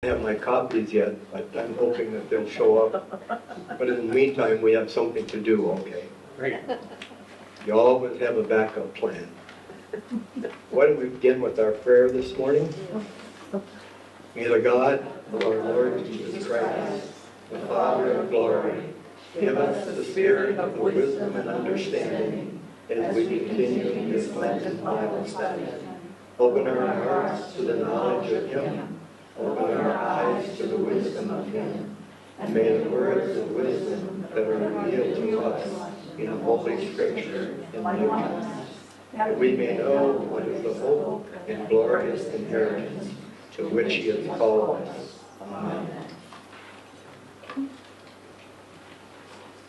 Have my copies yet, but I'm hoping that they'll show up. But in the meantime, we have something to do, okay? Great. You always have a backup plan. Why don't we begin with our prayer this morning? May the God of our Lord Jesus Christ, the Father of glory, give us the spirit of wisdom and understanding as we continue this Lenten Bible study. Open our hearts to the knowledge of Him. Open our eyes to the wisdom of Him. And may the words of wisdom that are revealed to us in Holy Scripture enlighten us, that we may know what is the hope and glorious inheritance to which He has called us. Amen.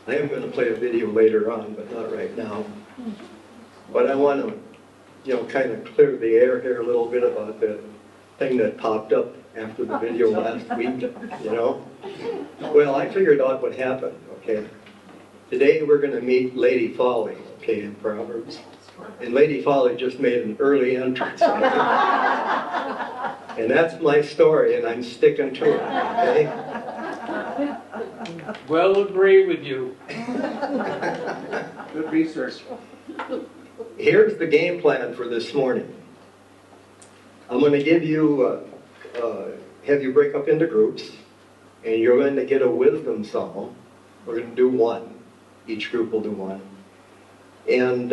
I am going to play a video later on, but not right now. But I want to, kind of clear the air here a little bit about the thing that popped up after the video last week, Well, I figured out what happened, okay? Today we're going to meet Lady Folly, okay, in Proverbs. And Lady Folly just made an early entrance. And that's my story, and I'm sticking to it, okay? Well, agree with you. Good research. Here's the game plan for this morning. I'm going to give you, have you break up into groups, and you're going to get a wisdom psalm. We're going to do one. Each group will do one. And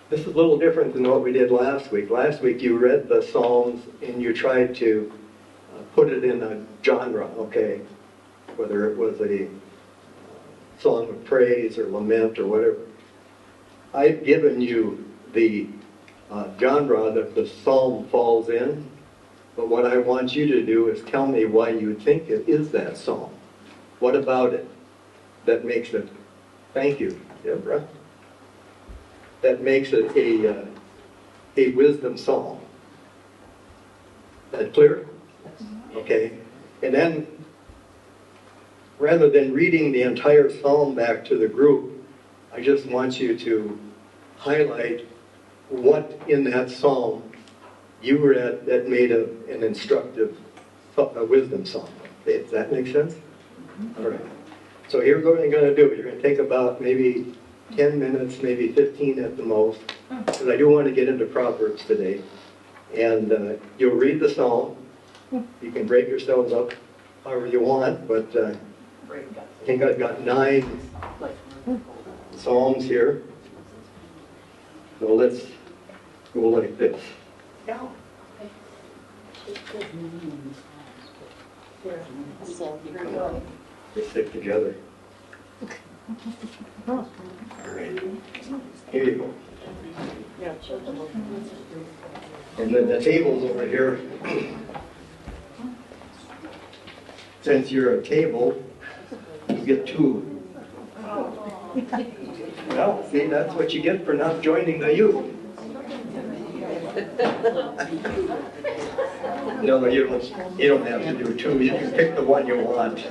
this is a little different than what we did last week. Last week you read the psalms and you tried to put it in a genre, okay? Whether it was a song of praise or lament or whatever. I've given you the genre that the psalm falls in, but what I want you to do is tell me why you think it is that psalm. What about it that makes it, thank you, Deborah, that makes it a wisdom psalm? Is that clear? Okay. And then, rather than reading the entire psalm back to the group, I just want you to highlight what in that psalm you read that made an instructive wisdom psalm. Okay, does that make sense? All right. So here's what you're going to do. You're going to take about maybe 10 minutes, maybe 15 at the most, because I do want to get into Proverbs today. And you'll read the psalm. You can break yourselves up however you want, but I think I've got 9 psalms here. So let's go like this. They stick together. All right. Here you go. And then the table's over here. Since you're a table, you get 2. Well, see, that's what you get for not joining the youth. No, you don't have to do 2. You can pick the one you want.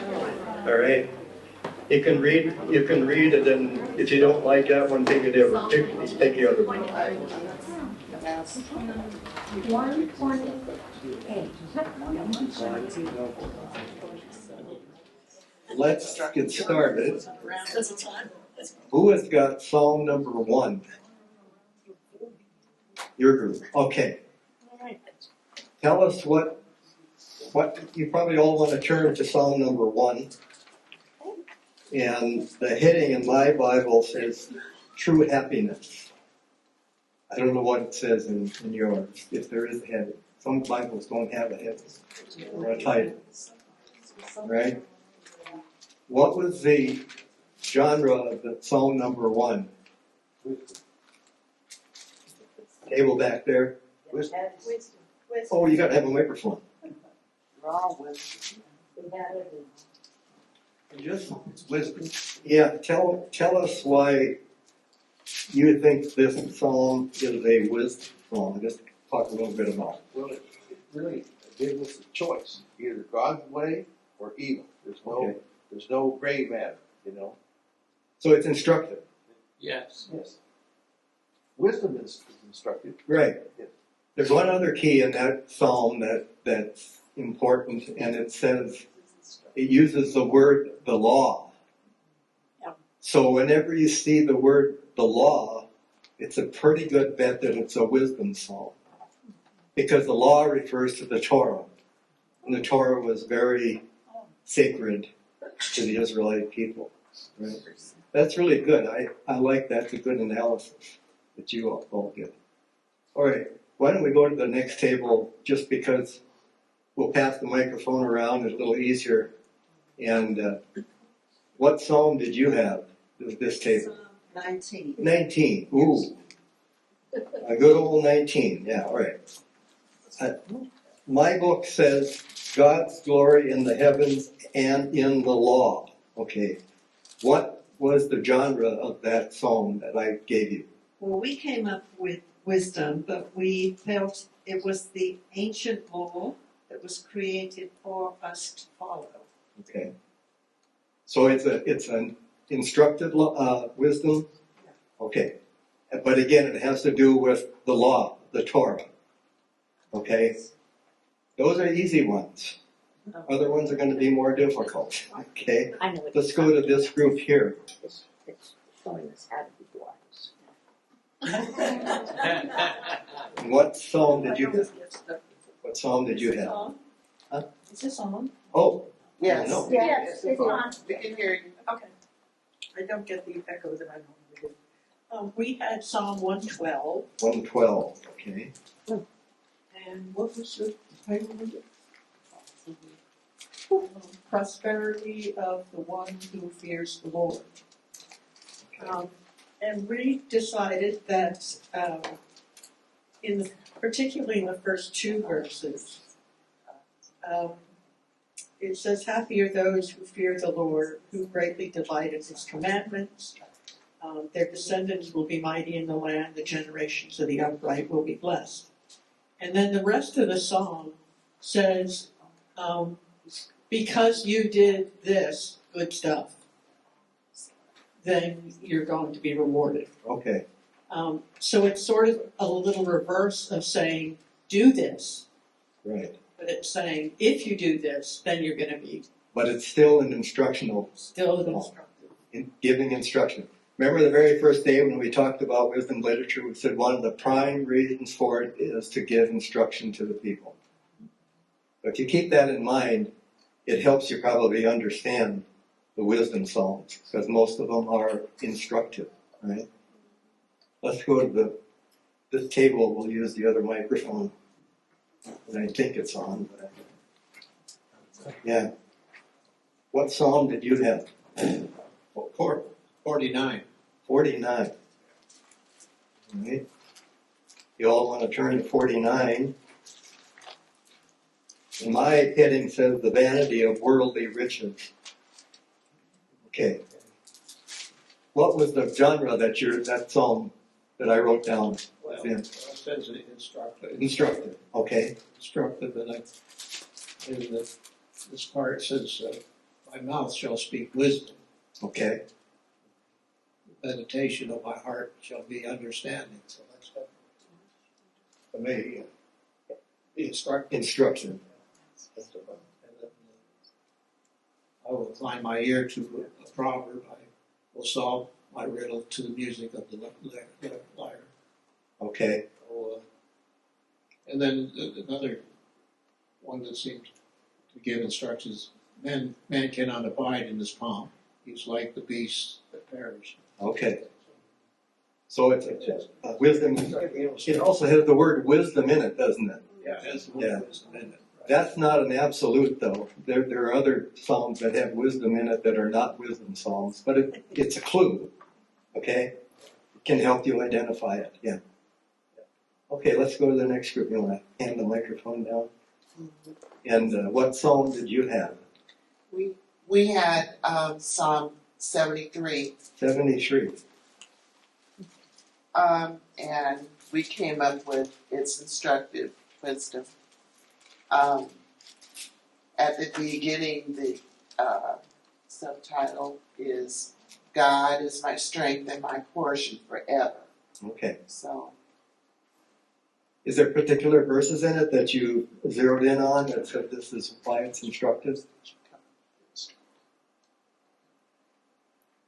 All right. You can read it, and if you don't like that one, take it over. Take the other one. 128. Let's get started. Who has got Psalm number 1? Your group. Okay. Tell us what you probably all want to turn to Psalm number 1. And the heading in my Bible says true happiness. I don't know what it says in yours, if there is a heading. Some Bibles don't have a heading or a title. Right? What was the genre of the Psalm number 1? Table back there. Wisdom. Oh, you got to have a microphone. Just Wisdom. yeah. Tell us why you think this psalm is a wisdom psalm. Just talk a little bit about it. Well, it really gives us a choice, either God's way or evil. There's no gray matter, So it's instructive. Yes. Yes. Wisdom is instructive. Right. Yes. There's one other key in that psalm that's important, and it says, it uses the word, the law. Yeah. So whenever you see the word, the law, it's a pretty good bet that it's a wisdom psalm. Because the law refers to the Torah. And the Torah was very sacred to the Israelite people. Right? That's really good. I like that. It's a good analysis that you all did. All right. Why don't we go to the next table, just because we'll pass the microphone around. It's a little easier. And what psalm did you have with this table? 19. 19. Ooh. A good old 19. Yeah, all right. My book says God's glory in the heavens and in the law. Okay. What was the genre of that psalm that I gave you? Well, we came up with wisdom, but we felt it was the ancient law that was created for us to follow. Okay. So it's an instructive wisdom? Okay. But again, it has to do with the law, the Torah. Okay? Those are easy ones. Other ones are going to be more difficult. Okay? I know what Let's go to this group here. it's showing us how to be wise. What psalm did you have? What psalm did you have? Huh? Is this on? Oh, Yes. no. Yes, it's on. We can hear you. Okay. I don't get the echo that I normally do. We had Psalm 112. 112. Okay. And what was the title of it? Prosperity of the one who fears the Lord. And we decided that, particularly in the first two verses, it says, "Happy are those who fear the Lord, who greatly delight in His commandments. Their descendants will be mighty in the land. The generations of the upright will be blessed." And then the rest of the song says, because you did this good stuff, then you're going to be rewarded. Okay. So it's sort of a little reverse of saying, do this, Right. but it's saying, if you do this, then you're going to be But it's still an instructional, still instructed. giving instruction. Remember the very first day when we talked about wisdom literature, we said one of the prime reasons for it is to give instruction to the people. If you keep that in mind, it helps you probably understand the wisdom psalms, because most of them are instructive, right? Let's go to this table. We'll use the other microphone, and I think it's on. But yeah. What psalm did you have? 49. 49. All right. You all want to turn to 49. And my heading says the vanity of worldly riches. Okay. What was the genre that psalm that I wrote down? Well, Yeah. it says instructive. Instructive. Okay. Instructive, and this part says, my mouth shall speak wisdom. Okay. The meditation of my heart shall be understanding. So that's for me, be instructive. Instruction. And then, I will incline my ear to a proverb. I will solve my riddle to the music of the lyre. Okay. So, and then another one that seems to give instructions: man cannot abide in his pomp. He's like the beasts that perish. Okay. So it's wisdom. It also has the word wisdom in it, doesn't it? Yeah, it has the Yeah. word wisdom in it. Right? That's not an absolute, though. There are other psalms that have wisdom in it that are not wisdom psalms, but it's a clue. Okay? It can help you identify it. Yeah. Okay, let's go to the next group. You want to hand the microphone down? And what psalm did you have? We had Psalm 73, 73. and we came up with its instructive wisdom. At the beginning, the subtitle is "God is my strength and my portion forever." Okay. So Is there particular verses in it that you zeroed in on that said this is why it's instructive?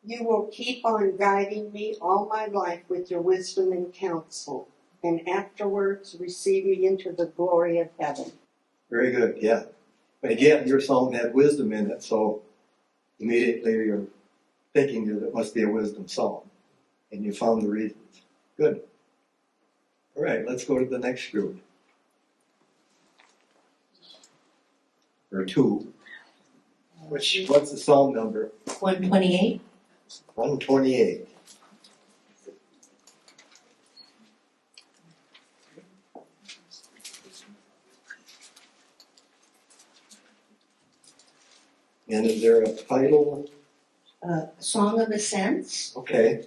You will keep on guiding me all my life with your wisdom and counsel, and afterwards receive me into the glory of heaven. Very good, yeah. But again, your psalm had wisdom in it, so immediately you're thinking that it must be a wisdom psalm. And you found the reasons. Good. All right, let's go to the next group. Or two. What's the psalm number? 128. 128. And is there a title? Song of Ascents, Okay,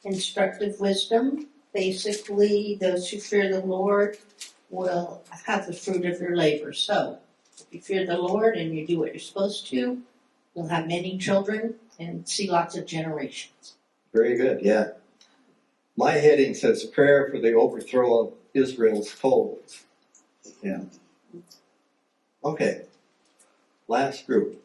instructive wisdom. Basically, those who fear the Lord will have the fruit of their labor. So, if you fear the Lord and you do what you're supposed to, you'll have many children and see lots of generations. very good, yeah. My heading says prayer for the overthrow of Israel's foes. Yeah. Okay. Last group,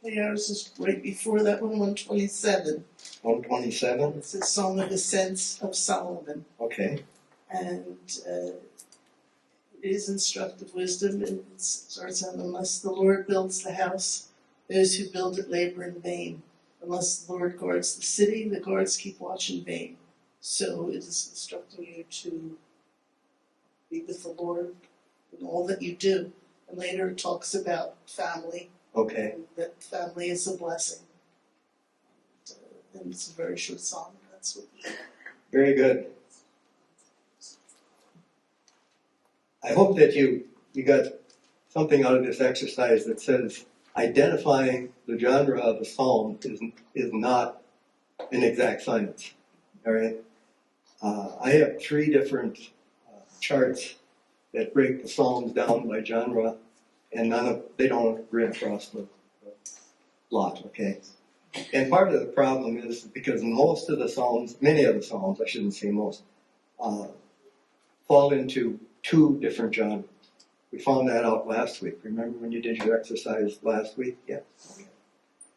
Ours is right before that one, 127. 127. It's the Song of Ascents of Solomon. Okay. And it is instructive wisdom, and it starts out, unless the Lord builds the house, those who build it labor in vain. Unless the Lord guards the city, the guards keep watch in vain. So it is instructing you to be with the Lord in all that you do. And later it talks about family, Okay. and that family is a blessing. And it's a very short song. That's what. Very good. I hope that you got something out of this exercise that says identifying the genre of a psalm is not an exact science. All right. I have 3 different charts that break the psalms down by genre, and they don't agree across the lot. Okay. And part of the problem is because most of the psalms, many of the psalms, I shouldn't say most, fall into 2 different genres. We found that out last week. Remember when you did your exercise last week? Yeah. Okay.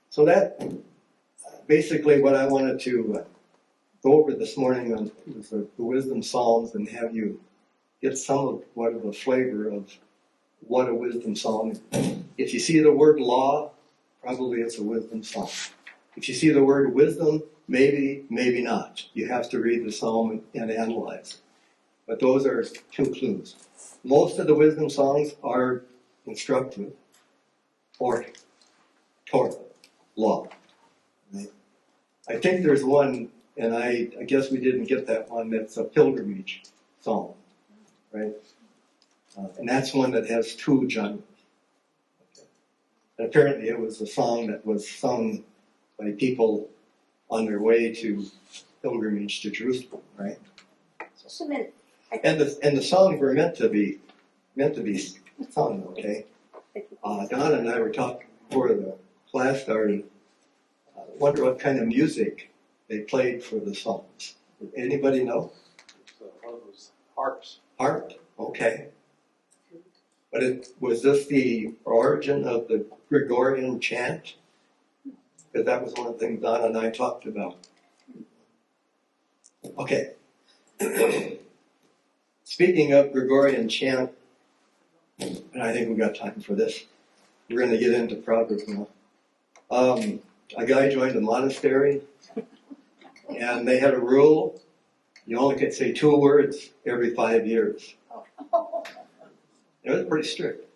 So that basically what I wanted to go over this morning on was the wisdom psalms and have you get some of what the flavor of what a wisdom psalm is. If you see the word law, probably it's a wisdom psalm. If you see the word wisdom, maybe, maybe not. You have to read the psalm and analyze it. But those are 2 clues. Most of the wisdom songs are instructive or Torah, law. Right? I think there's one, and I guess we didn't get that one, that's a pilgrimage song, right? And that's one that has 2 genres. Okay. And apparently it was a song that was sung by people on their way to pilgrimage to Jerusalem, right? Just a minute. And the songs were meant to be sung, okay? Don and I were talking before the class started. Wonder what kind of music they played for the songs. Anybody know? It's one of those harps. Harp, okay. But was this the origin of the Gregorian chant? Because that was one of the things Don and I talked about. Okay. Speaking of Gregorian chant, and I think we've got time for this, we're going to get into Proverbs now. A guy joined a monastery, and they had a rule, you only could say 2 words every 5 years. It was pretty strict.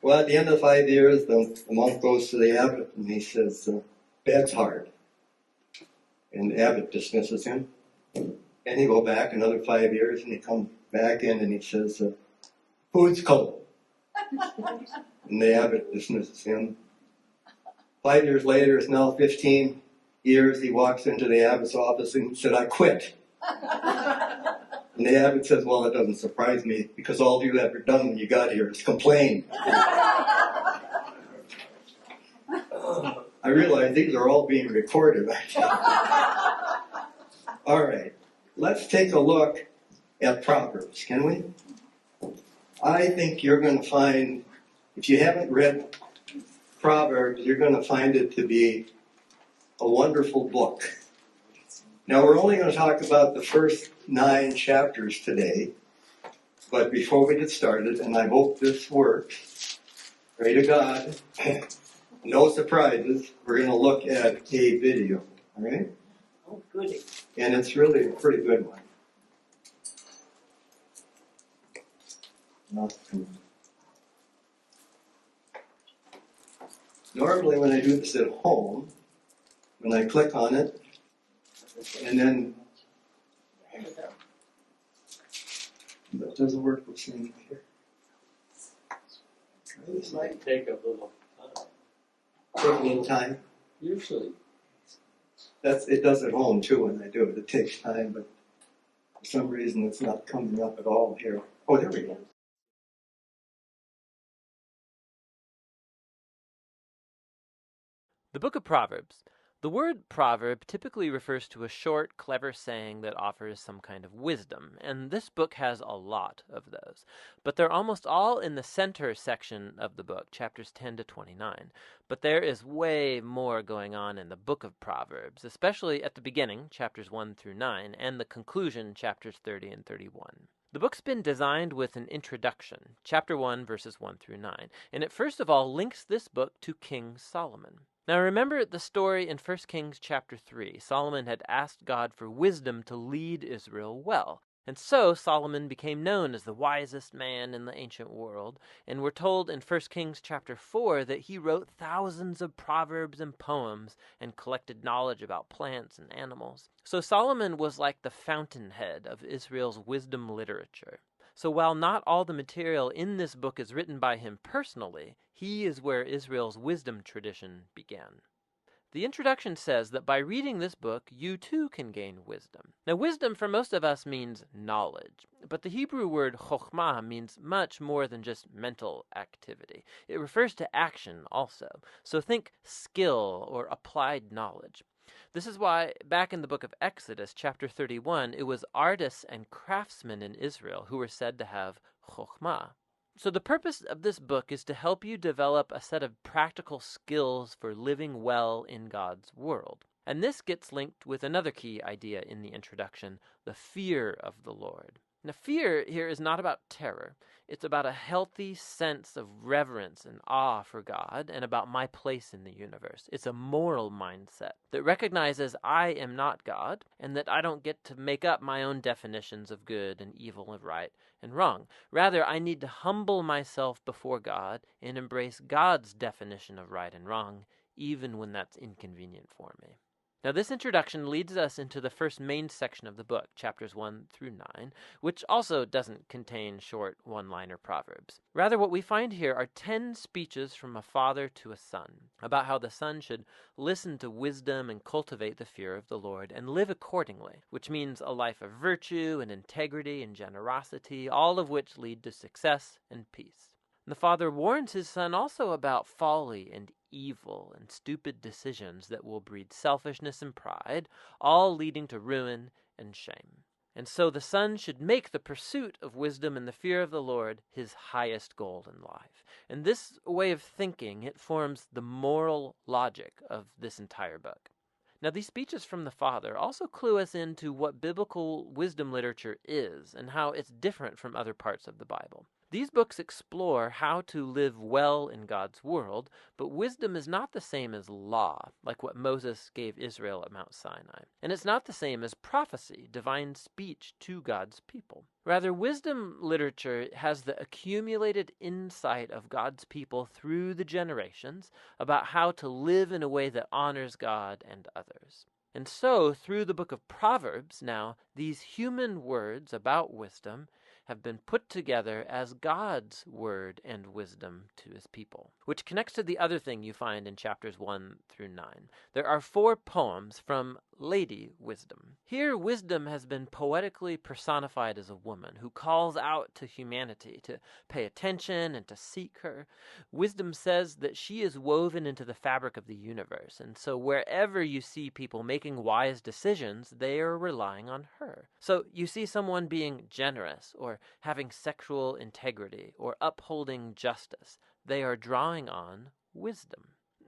Well, at the end of 5 years, the monk goes to the abbot, and he says, bed's hard. And the abbot dismisses him. And he go back another 5 years, and he comes back in, and he says, food's cold. And the abbot dismisses him. 5 years later, it's now 15 years, he walks into the abbot's office and said, I quit. And the abbot says, well, it doesn't surprise me, because all you ever done when you got here is complain. I realize these are all being recorded. All right, let's take a look at Proverbs, can we? I think you're going to find, if you haven't read Proverbs, you're going to find it to be a wonderful book. Now, we're only going to talk about the first 9 chapters today, but before we get started, and I hope this works, pray to God, no surprises, we're going to look at a video, all right? Oh, goody. And it's really a pretty good one. Normally when I do this at home, when I click on it, and then that doesn't work the same here. This might take a little time. Take a little time. Usually. It does at home too when I do it. It takes time, but for some reason it's not coming up at all here. Oh, there we go. The Book of Proverbs. The word proverb typically refers to a short, clever saying that offers some kind of wisdom, and this book has a lot of those. But they're almost all in the center section of the book, chapters 10 to 29. But there is way more going on in the Book of Proverbs, especially at the beginning, chapters 1 through 9, and the conclusion, chapters 30 and 31. The book's been designed with an introduction, chapter 1, verses 1 through 9, and it first of all links this book to King Solomon. Now remember the story in 1 Kings chapter 3. Solomon had asked God for wisdom to lead Israel well. And so Solomon became known as the wisest man in the ancient world. And we're told in 1 Kings chapter 4 that he wrote thousands of proverbs and poems and collected knowledge about plants and animals. So Solomon was like the fountainhead of Israel's wisdom literature. So while not all the material in this book is written by him personally, he is where Israel's wisdom tradition began. The introduction says that by reading this book, you too can gain wisdom. Now, wisdom for most of us means knowledge, but the Hebrew word chokhmah means much more than just mental activity. It refers to action also. So think skill or applied knowledge. This is why, back in the book of Exodus, chapter 31, it was artists and craftsmen in Israel who were said to have chokhmah. So the purpose of this book is to help you develop a set of practical skills for living well in God's world. And this gets linked with another key idea in the introduction, the fear of the Lord. Now, fear here is not about terror. It's about a healthy sense of reverence and awe for God and about my place in the universe. It's a moral mindset that recognizes I am not God and that I don't get to make up my own definitions of good and evil and right and wrong. Rather, I need to humble myself before God and embrace God's definition of right and wrong, even when that's inconvenient for me. Now, this introduction leads us into the first main section of the book, chapters 1 through 9, which also doesn't contain short one-liner proverbs. Rather, what we find here are 10 speeches from a father to a son about how the son should listen to wisdom and cultivate the fear of the Lord and live accordingly, which means a life of virtue and integrity and generosity, all of which lead to success and peace. The father warns his son also about folly and evil and stupid decisions that will breed selfishness and pride, all leading to ruin and shame. And so the son should make the pursuit of wisdom and the fear of the Lord his highest goal in life. And this way of thinking, it forms the moral logic of this entire book. Now, these speeches from the father also clue us into what biblical wisdom literature is and how it's different from other parts of the Bible. These books explore how to live well in God's world, but wisdom is not the same as law, like what Moses gave Israel at Mount Sinai. And it's not the same as prophecy, divine speech to God's people. Rather, wisdom literature has the accumulated insight of God's people through the generations about how to live in a way that honors God and others. And so, through the book of Proverbs, now, these human words about wisdom have been put together as God's word and wisdom to his people, which connects to the other thing you find in chapters 1 through 9. There are 4 poems from Lady Wisdom. Here, wisdom has been poetically personified as a woman who calls out to humanity to pay attention and to seek her. Wisdom says that she is woven into the fabric of the universe, and so wherever you see people making wise decisions, they are relying on her. So you see someone being generous, or having sexual integrity, or upholding justice, they are drawing on wisdom.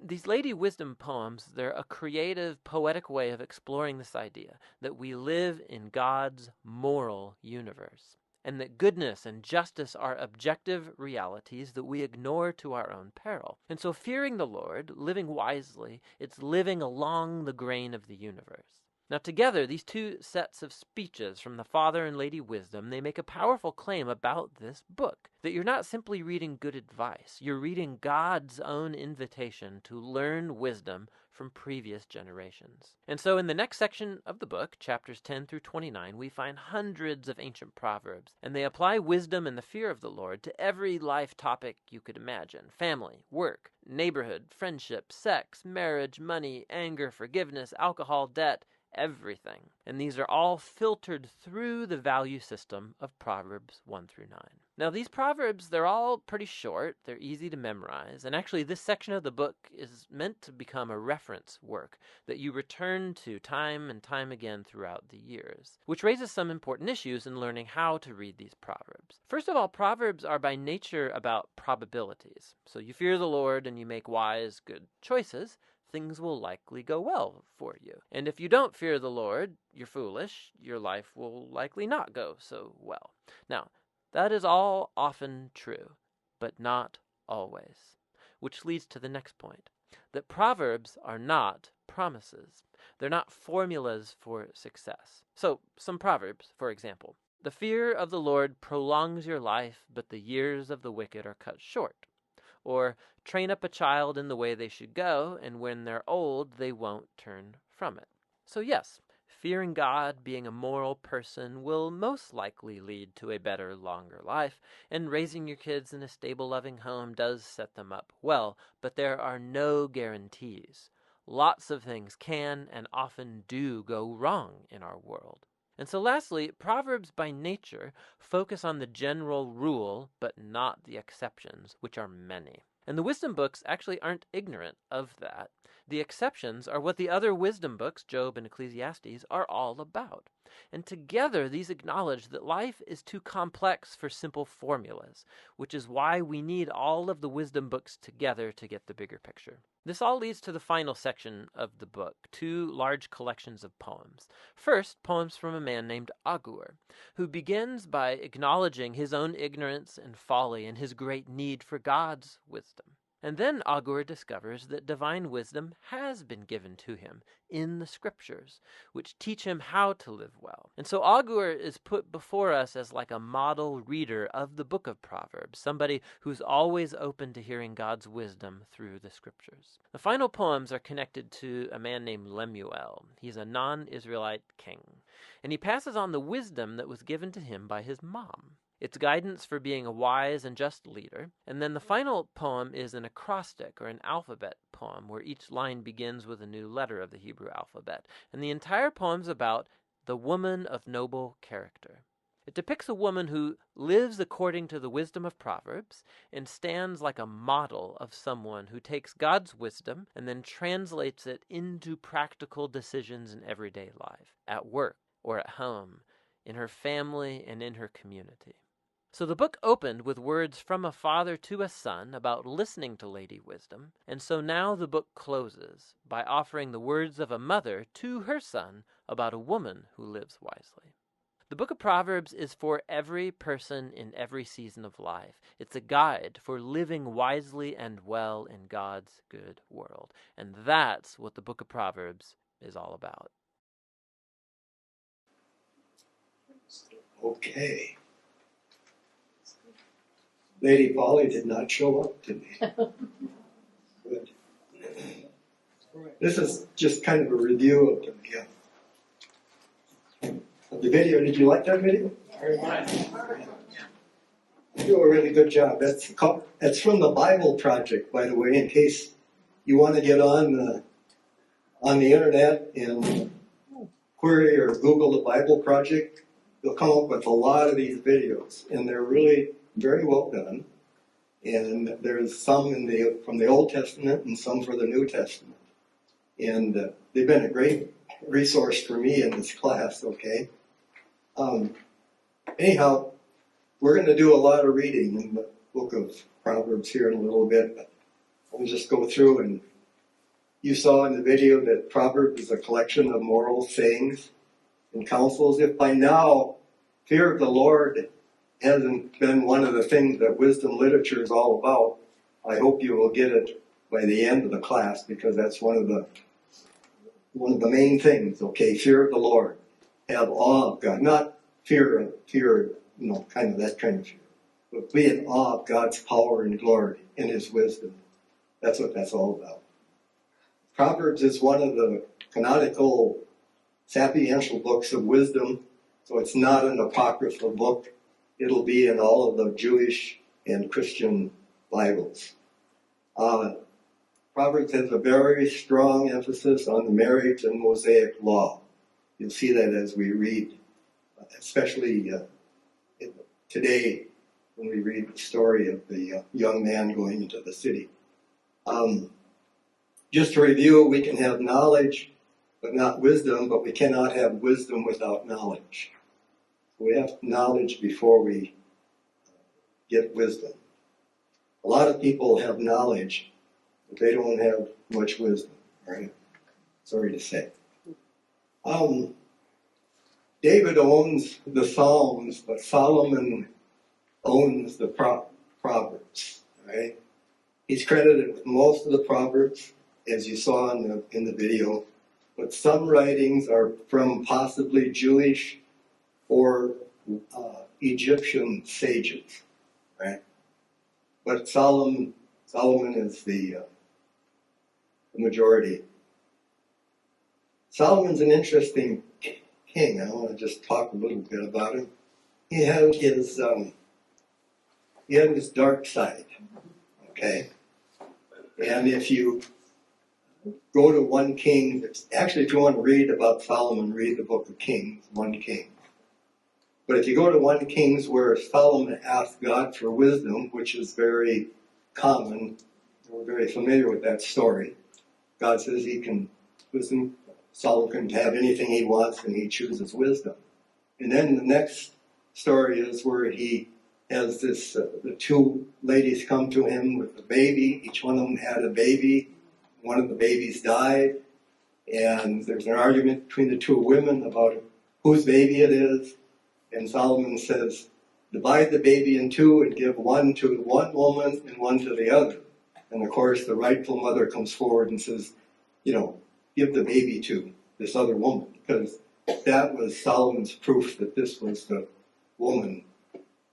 These Lady Wisdom poems, they're a creative, poetic way of exploring this idea that we live in God's moral universe, and that goodness and justice are objective realities that we ignore to our own peril. And so fearing the Lord, living wisely, it's living along the grain of the universe. Now together, these two sets of speeches from the Father and Lady Wisdom, they make a powerful claim about this book, that you're not simply reading good advice, you're reading God's own invitation to learn wisdom from previous generations. And so in the next section of the book, chapters 10 through 29, we find hundreds of ancient proverbs, and they apply wisdom and the fear of the Lord to every life topic you could imagine: family, work, neighborhood, friendship, sex, marriage, money, anger, forgiveness, alcohol, debt, everything. And these are all filtered through the value system of Proverbs 1 through 9. Now these Proverbs, they're all pretty short, they're easy to memorize, and actually this section of the book is meant to become a reference work that you return to time and time again throughout the years, which raises some important issues in learning how to read these Proverbs. First of all, Proverbs are by nature about probabilities. So you fear the Lord and you make wise, good choices, things will likely go well for you. And if you don't fear the Lord, you're foolish, your life will likely not go so well. Now, that is all often true, but not always. Which leads to the next point, that Proverbs are not promises. They're not formulas for success. So, some Proverbs, for example. The fear of the Lord prolongs your life, but the years of the wicked are cut short. Or, train up a child in the way they should go, and when they're old, they won't turn from it. So yes, fearing God, being a moral person, will most likely lead to a better, longer life, and raising your kids in a stable, loving home does set them up well, but there are no guarantees. Lots of things can and often do go wrong in our world. And so lastly, Proverbs by nature focus on the general rule, but not the exceptions, which are many. And the wisdom books actually aren't ignorant of that. The exceptions are what the other wisdom books, Job and Ecclesiastes, are all about. And together, these acknowledge that life is too complex for simple formulas, which is why we need all of the wisdom books together to get the bigger picture. This all leads to the final section of the book, two large collections of poems. First, poems from a man named Agur, who begins by acknowledging his own ignorance and folly and his great need for God's wisdom. And then Agur discovers that divine wisdom has been given to him in the scriptures, which teach him how to live well. And so Agur is put before us as like a model reader of the Book of Proverbs, somebody who's always open to hearing God's wisdom through the scriptures. The final poems are connected to a man named Lemuel. He's a non-Israelite king, and he passes on the wisdom that was given to him by his mom. It's guidance for being a wise and just leader. And then the final poem is an acrostic or an alphabet poem where each line begins with a new letter of the Hebrew alphabet. And the entire poem's about the woman of noble character. It depicts a woman who lives according to the wisdom of Proverbs and stands like a model of someone who takes God's wisdom and then translates it into practical decisions in everyday life, at work or at home, in her family and in her community. So the book opened with words from a father to a son about listening to Lady Wisdom, and so now the book closes by offering the words of a mother to her son about a woman who lives wisely. The Book of Proverbs is for every person in every season of life. It's a guide for living wisely and well in God's good world, and that's what the Book of Proverbs is all about. Okay. Lady Polly did not show up today. Good. This is just kind of a review of the video. Did you like that video? Very much. You do a really good job. That's from the BibleProject, by the way, in case you want to get on the internet and query or Google the BibleProject, you'll come up with a lot of these videos, and they're really very well done. And there's some from the Old Testament and some for the New Testament. And they've been a great resource for me in this class, okay? Anyhow, we're going to do a lot of reading in the Book of Proverbs here in a little bit. But I'll just go through, and you saw in the video that Proverbs is a collection of moral sayings and counsels. If by now fear of the Lord hasn't been one of the things that wisdom literature is all about, I hope you will get it by the end of the class, because that's one of the main things. Okay, fear of the Lord, have awe of God, not fear, kind of that kind of fear, but be in awe of God's power and glory and His wisdom. That's what that's all about. Proverbs is one of the canonical sapiential books of wisdom, so it's not an apocryphal book. It'll be in all of the Jewish and Christian Bibles. Proverbs has a very strong emphasis on the marriage and Mosaic law. You'll see that as we read, especially today when we read the story of the young man going into the city. Just to review, we can have knowledge but not wisdom, but we cannot have wisdom without knowledge. We have knowledge before we get wisdom. A lot of people have knowledge, but they don't have much wisdom, right? Sorry to say. David owns the Psalms, but Solomon owns the Proverbs, right? He's credited with most of the Proverbs, as you saw in the video, but some writings are from possibly Jewish or Egyptian sages, right? But Solomon is the majority. Solomon's an interesting king. I want to just talk a little bit about him. He had his dark side, okay? And if you go to 1 King, actually if you want to read about Solomon, read the Book of Kings, 1 King. But if you go to 1 Kings where Solomon asked God for wisdom, which is very common, we're very familiar with that story. God says Solomon can have anything he wants and he chooses wisdom. And then the next story is where he has the 2 ladies come to him with a baby. Each one of them had a baby. One of the babies died. And there's an argument between the 2 women about whose baby it is. And Solomon says, divide the baby in 2 and give one to one woman and one to the other. And of course, the rightful mother comes forward and says, give the baby to this other woman, because that was Solomon's proof that this was the woman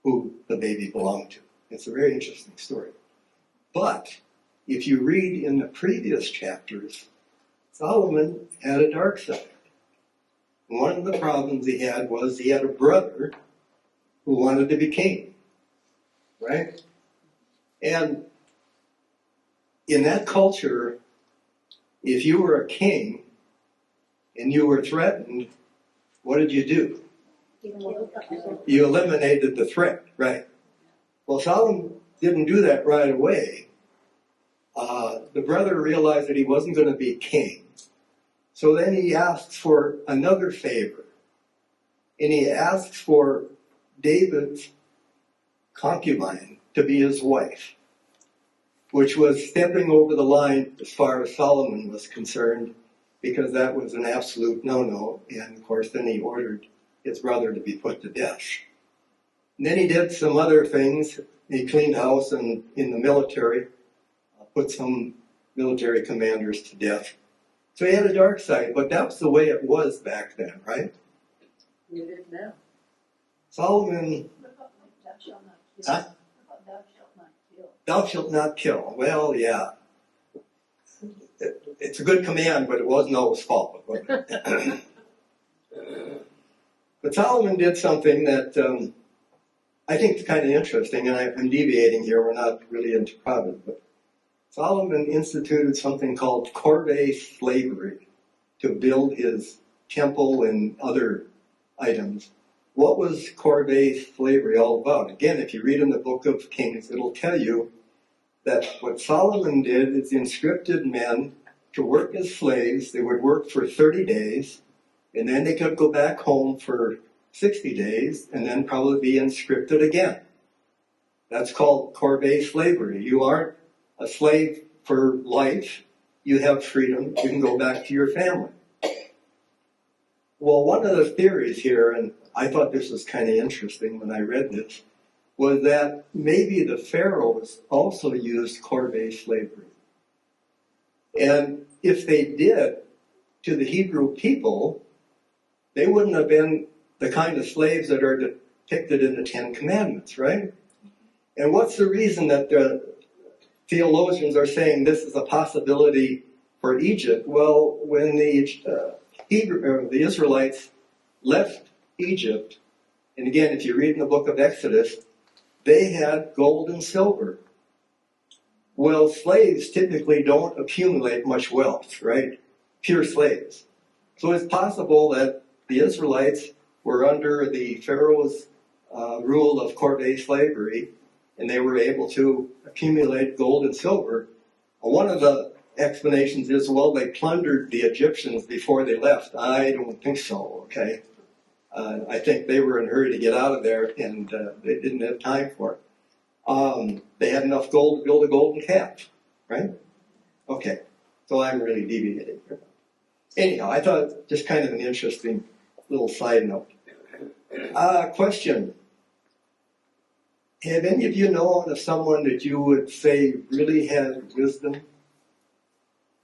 who the baby belonged to. It's a very interesting story. But if you read in the previous chapters, Solomon had a dark side. One of the problems he had was he had a brother who wanted to be king, right? And in that culture, if you were a king and you were threatened, what did you do? You eliminated the threat, right? Well, Solomon didn't do that right away. The brother realized that he wasn't going to be king. So then he asks for another favor. And he asks for David's concubine to be his wife, which was stepping over the line as far as Solomon was concerned, because that was an absolute no-no. And of course, then he ordered his brother to be put to death. And then he did some other things. He cleaned house and in the military, put some military commanders to death. So he had a dark side, but that was the way it was back then, right? It is now. Solomon, Thou shalt not kill. huh? Thou shalt not kill. Thou shalt not kill. Well, yeah. It's a good command, but it wasn't always followed, was it? But Solomon did something that I think is kind of interesting, and I'm deviating here. We're not really into Proverbs, but Solomon instituted something called corvée slavery to build his temple and other items. What was corvée slavery all about? Again, if you read in the Book of Kings, it'll tell you that what Solomon did is he conscripted men to work as slaves. They would work for 30 days, and then they could go back home for 60 days, and then probably be conscripted again. That's called corvée slavery. You aren't a slave for life. You have freedom. You can go back to your family. Well, one of the theories here, and I thought this was kind of interesting when I read this, was that maybe the pharaohs also used corvée slavery. And if they did, to the Hebrew people, they wouldn't have been the kind of slaves that are depicted in the Ten Commandments, right? And what's the reason that the theologians are saying this is a possibility for Egypt? Well, when the Israelites left Egypt, and again, if you read in the book of Exodus, they had gold and silver. Well, slaves typically don't accumulate much wealth, right? Pure slaves. So it's possible that the Israelites were under the Pharaoh's rule of corvée slavery, and they were able to accumulate gold and silver. One of the explanations is, well, they plundered the Egyptians before they left. I don't think so, okay? I think they were in a hurry to get out of there, and they didn't have time for it. They had enough gold to build a golden calf, right? Okay, so I'm really deviating here. Anyhow, I thought just kind of an interesting little side note. Question. Have any of you known of someone that you would say really had wisdom?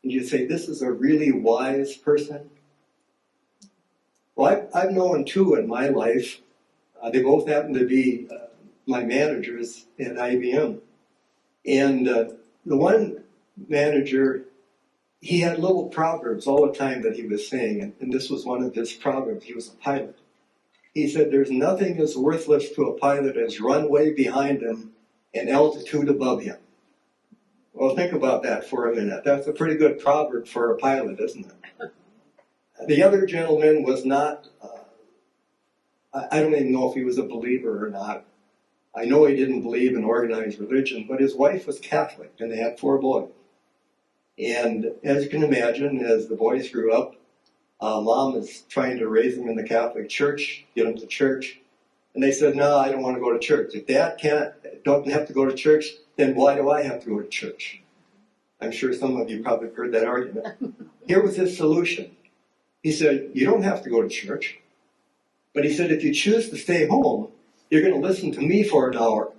And you'd say, this is a really wise person? Well, I've known two in my life. They both happen to be my managers at IBM. And the one manager, he had little proverbs all the time that he was saying, and this was one of his proverbs. He was a pilot. He said, there's nothing as worthless to a pilot as runway behind him and altitude above him. Well, think about that for a minute. That's a pretty good proverb for a pilot, isn't it? The other gentleman was not, I don't even know if he was a believer or not. I know he didn't believe in organized religion, but his wife was Catholic, and they had 4 boys. And as you can imagine, as the boys grew up, Mom is trying to raise them in the Catholic Church, get them to church. And they said, no, I don't want to go to church. If Dad doesn't have to go to church, then why do I have to go to church? I'm sure some of you probably heard that argument. Here was his solution. He said, you don't have to go to church. But he said, if you choose to stay home, you're going to listen to me for an hour.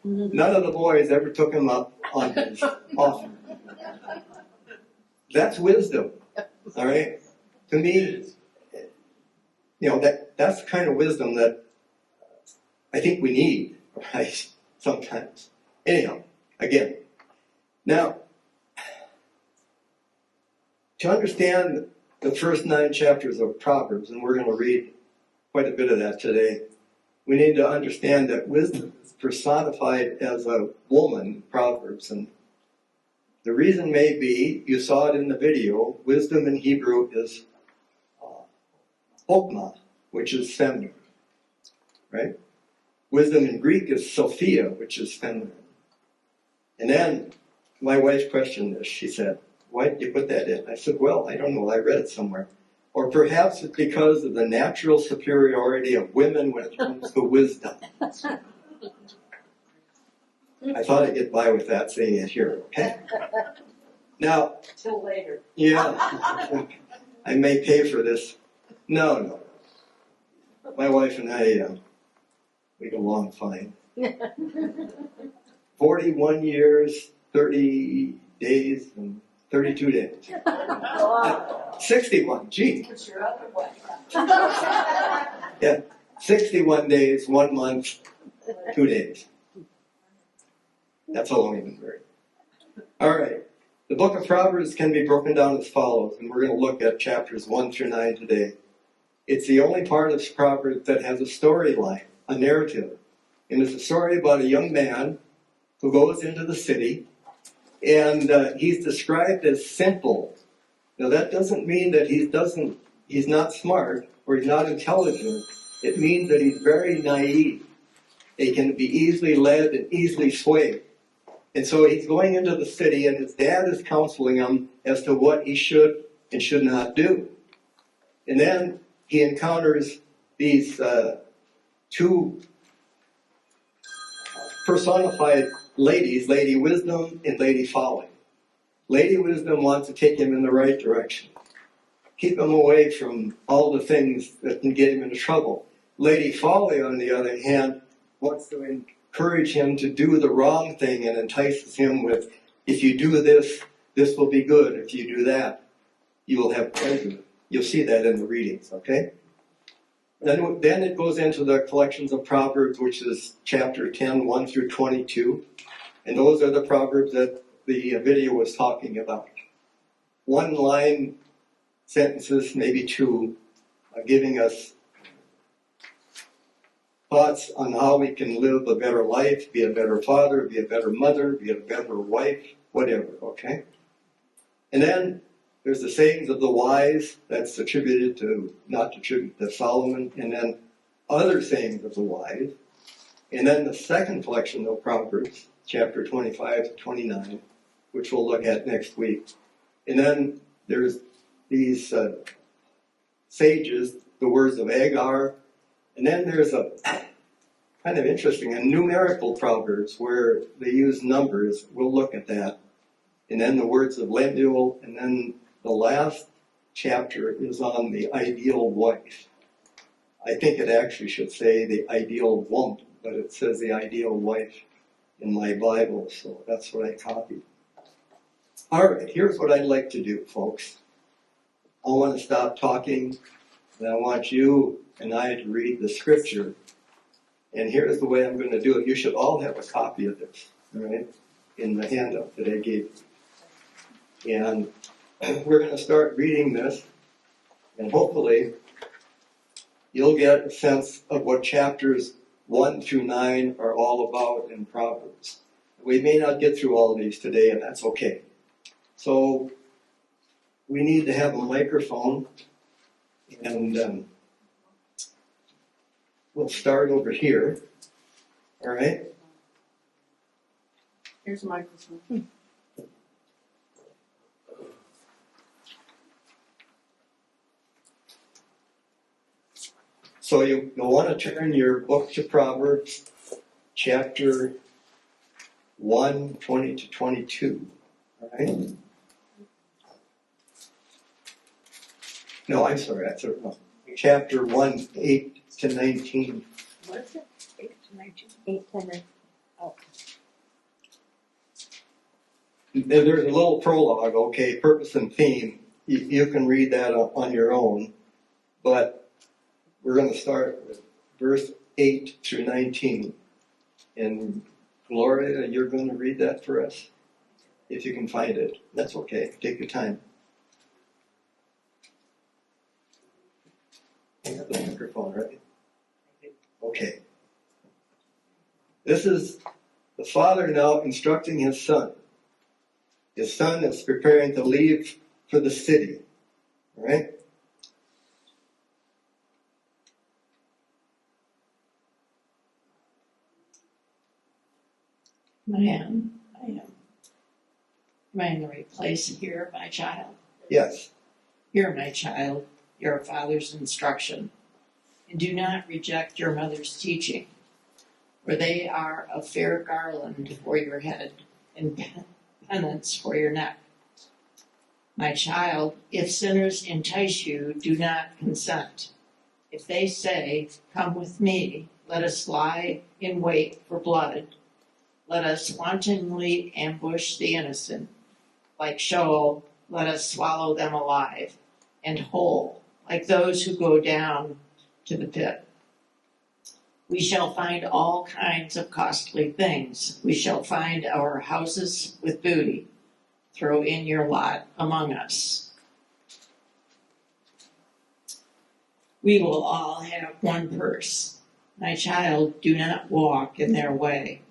None of the boys ever took him up on his offer. That's wisdom, all right? To me, that's the kind of wisdom that I think we need, right? Sometimes. Anyhow, again. Now, to understand the first 9 chapters of Proverbs, and we're going to read quite a bit of that today, we need to understand that wisdom is personified as a woman, Proverbs. And the reason may be, you saw it in the video, wisdom in Hebrew is chokmah, which is feminine, right? Wisdom in Greek is Sophia, which is feminine. And then my wife questioned this. She said, why did you put that in? I said, well, I don't know. I read it somewhere. Or perhaps it's because of the natural superiority of women when it comes to wisdom. I thought I'd get by with that saying it here, okay? Now, Till later. yeah, I may pay for this. No. My wife and I, we get along fine. 41 years, 30 days, and 32 days. 61, gee. Yeah, 61 days, 1 month, 2 days. That's how long we've been married. All right. The book of Proverbs can be broken down as follows, and we're going to look at chapters 1 through 9 today. It's the only part of Proverbs that has a storyline, a narrative. And it's a story about a young man who goes into the city, and he's described as simple. Now that doesn't mean that he he's not smart or he's not intelligent, it means that he's very naive. He can be easily led and easily swayed. And so he's going into the city, and his dad is counseling him as to what he should and should not do. And then he encounters these two personified ladies, Lady Wisdom and Lady Folly. Lady Wisdom wants to take him in the right direction, keep him away from all the things that can get him into trouble. Lady Folly, on the other hand, wants to encourage him to do the wrong thing and entices him with, if you do this, this will be good. If you do that, you will have pleasure. You'll see that in the readings, okay? Then it goes into the collections of Proverbs, which is chapter 10, 1 through 22. And those are the Proverbs that the video was talking about. One line sentences, maybe two, giving us thoughts on how we can live a better life, be a better father, be a better mother, be a better wife, whatever, okay? And then there's the sayings of the wise, that's attributed to, not attributed to Solomon, and then other sayings of the wise. And then the second collection of Proverbs, chapter 25 to 29, which we'll look at next week. And then there's these sages, the words of Agar. And then there's a kind of interesting, a numerical Proverbs where they use numbers. We'll look at that. And then the words of Lemuel, and then the last chapter is on the ideal wife. I think it actually should say the ideal woman, but it says the ideal wife in my Bible, so that's what I copied. All right, here's what I'd like to do, folks. I want to stop talking, and I want you and I to read the scripture. And here's the way I'm going to do it. You should all have a copy of this, all right, in the handout that I gave you. And we're going to start reading this, and hopefully you'll get a sense of what chapters 1 through 9 are all about in Proverbs. We may not get through all of these today, and that's okay. So we need to have a microphone, and we'll start over here. All right? Here's a microphone. So you'll want to turn your book to Proverbs, chapter 1, 20 to 22. All right? No, I'm sorry. That's no. Chapter 1, 8 to 19. What is it? 8 to 19? 8 to 19. Oh. There's a little prologue, okay, purpose and theme. You can read that on your own, but we're going to start with verse 8 through 19. And Gloria, you're going to read that for us? If you can find it. That's okay. Take your time. You have the microphone, right? Okay. This is the father now instructing his son. His son is preparing to leave for the city. All right? I am. Am I in the right place here, my child? Yes. Hear, my child, your father's instruction, and do not reject your mother's teaching, for they are a fair garland for your head and penance for your neck. My child, if sinners entice you, do not consent. If they say, come with me, let us lie in wait for blood. Let us wantonly ambush the innocent. Like Sheol, let us swallow them alive and whole, like those who go down to the pit. We shall find all kinds of costly things. We shall find our houses with booty. Throw in your lot among us. We will all have one purse. My child, do not walk in their way.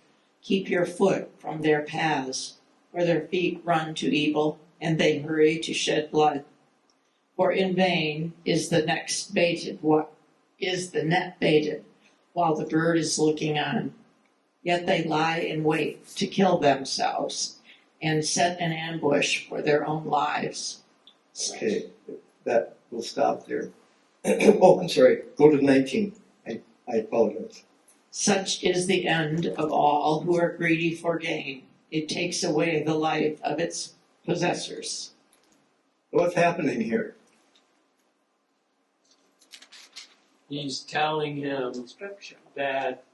Keep your foot from their paths, for their feet run to evil, and they hurry to shed blood. For in vain is the net baited, while the bird is looking on. Yet they lie in wait to kill themselves and set an ambush for their own lives. Okay, that will stop there. Oh, I'm sorry. Go to 19. I apologize. Such is the end of all who are greedy for gain. It takes away the life of its possessors. What's happening here? He's telling him that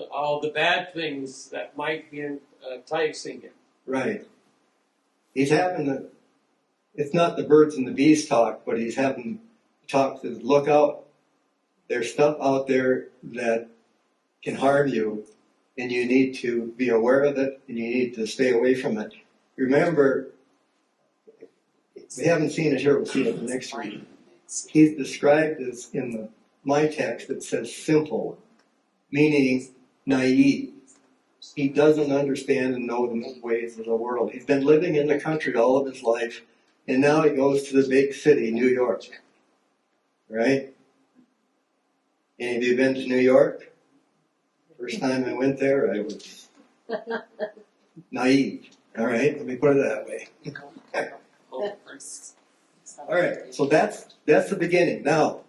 all the bad things that might be enticing him. Right. He's having it's not the birds and the bees talk, but he's having talk to look out. There's stuff out there that can harm you, and you need to be aware of it, and you need to stay away from it. Remember, we haven't seen it here, we'll see it in the next reading. He's described as, in my text, it says simple, meaning naive. He doesn't understand and know the ways of the world. He's been living in the country all of his life, and now he goes to the big city, New York. Right? Any of you been to New York? First time I went there, I was naive. All right, let me put it that way. All right, so that's the beginning. Now,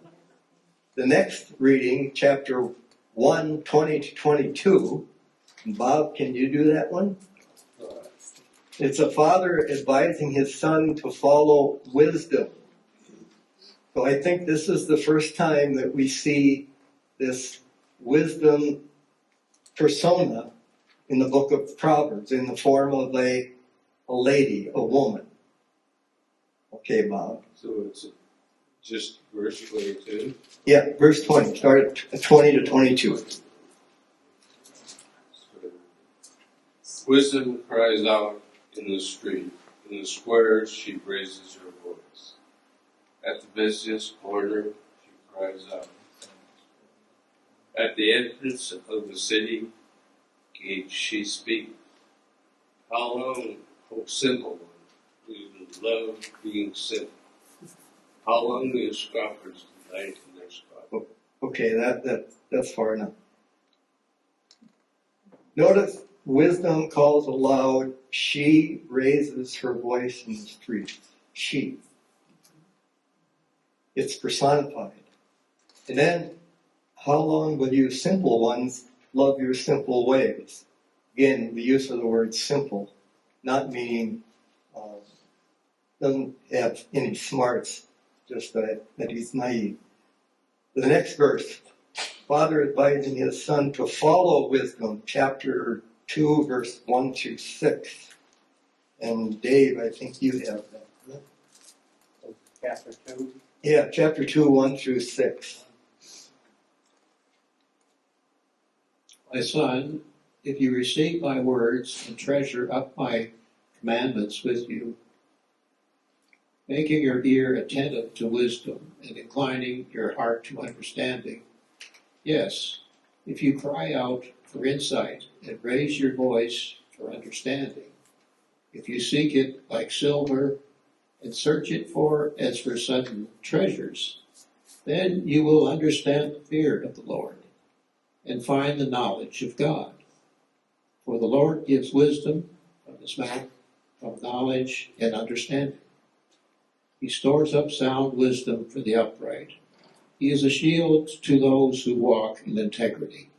the next reading, chapter 1, 20 to 22. Bob, can you do that one? It's a father advising his son to follow wisdom. So I think this is the first time that we see this wisdom persona in the Book of Proverbs in the form of a lady, a woman. Okay, Bob. So it's just verse 22? Yeah, verse 20. Start at 20 to 22. Wisdom cries out in the street. In the squares she raises her voice. At the busiest corner she cries out. At the entrance of the city gate she speaks. How long, O simple one, will you love being simple? How long will you scoffers delight in their scoffing? Okay, that's far enough. Notice wisdom calls aloud. She raises her voice in the streets. She. It's personified. And then, how long will you simple ones love your simple ways? Again, the use of the word simple, not meaning, doesn't have any smarts, just that he's naive. The next verse, father advising his son to follow wisdom, chapter 2, verse 1 to 6. And Dave, I think you have that. Chapter 2. Yeah, chapter 2, 1 through 6. My son, if you receive my words and treasure up my commandments with you, making your ear attentive to wisdom and inclining your heart to understanding, yes, if you cry out for insight and raise your voice for understanding, if you seek it like silver and search it as for sudden treasures, then you will understand the fear of the Lord and find the knowledge of God. For the Lord gives wisdom from his mouth, from knowledge and understanding. He stores up sound wisdom for the upright. He is a shield to those who walk in integrity,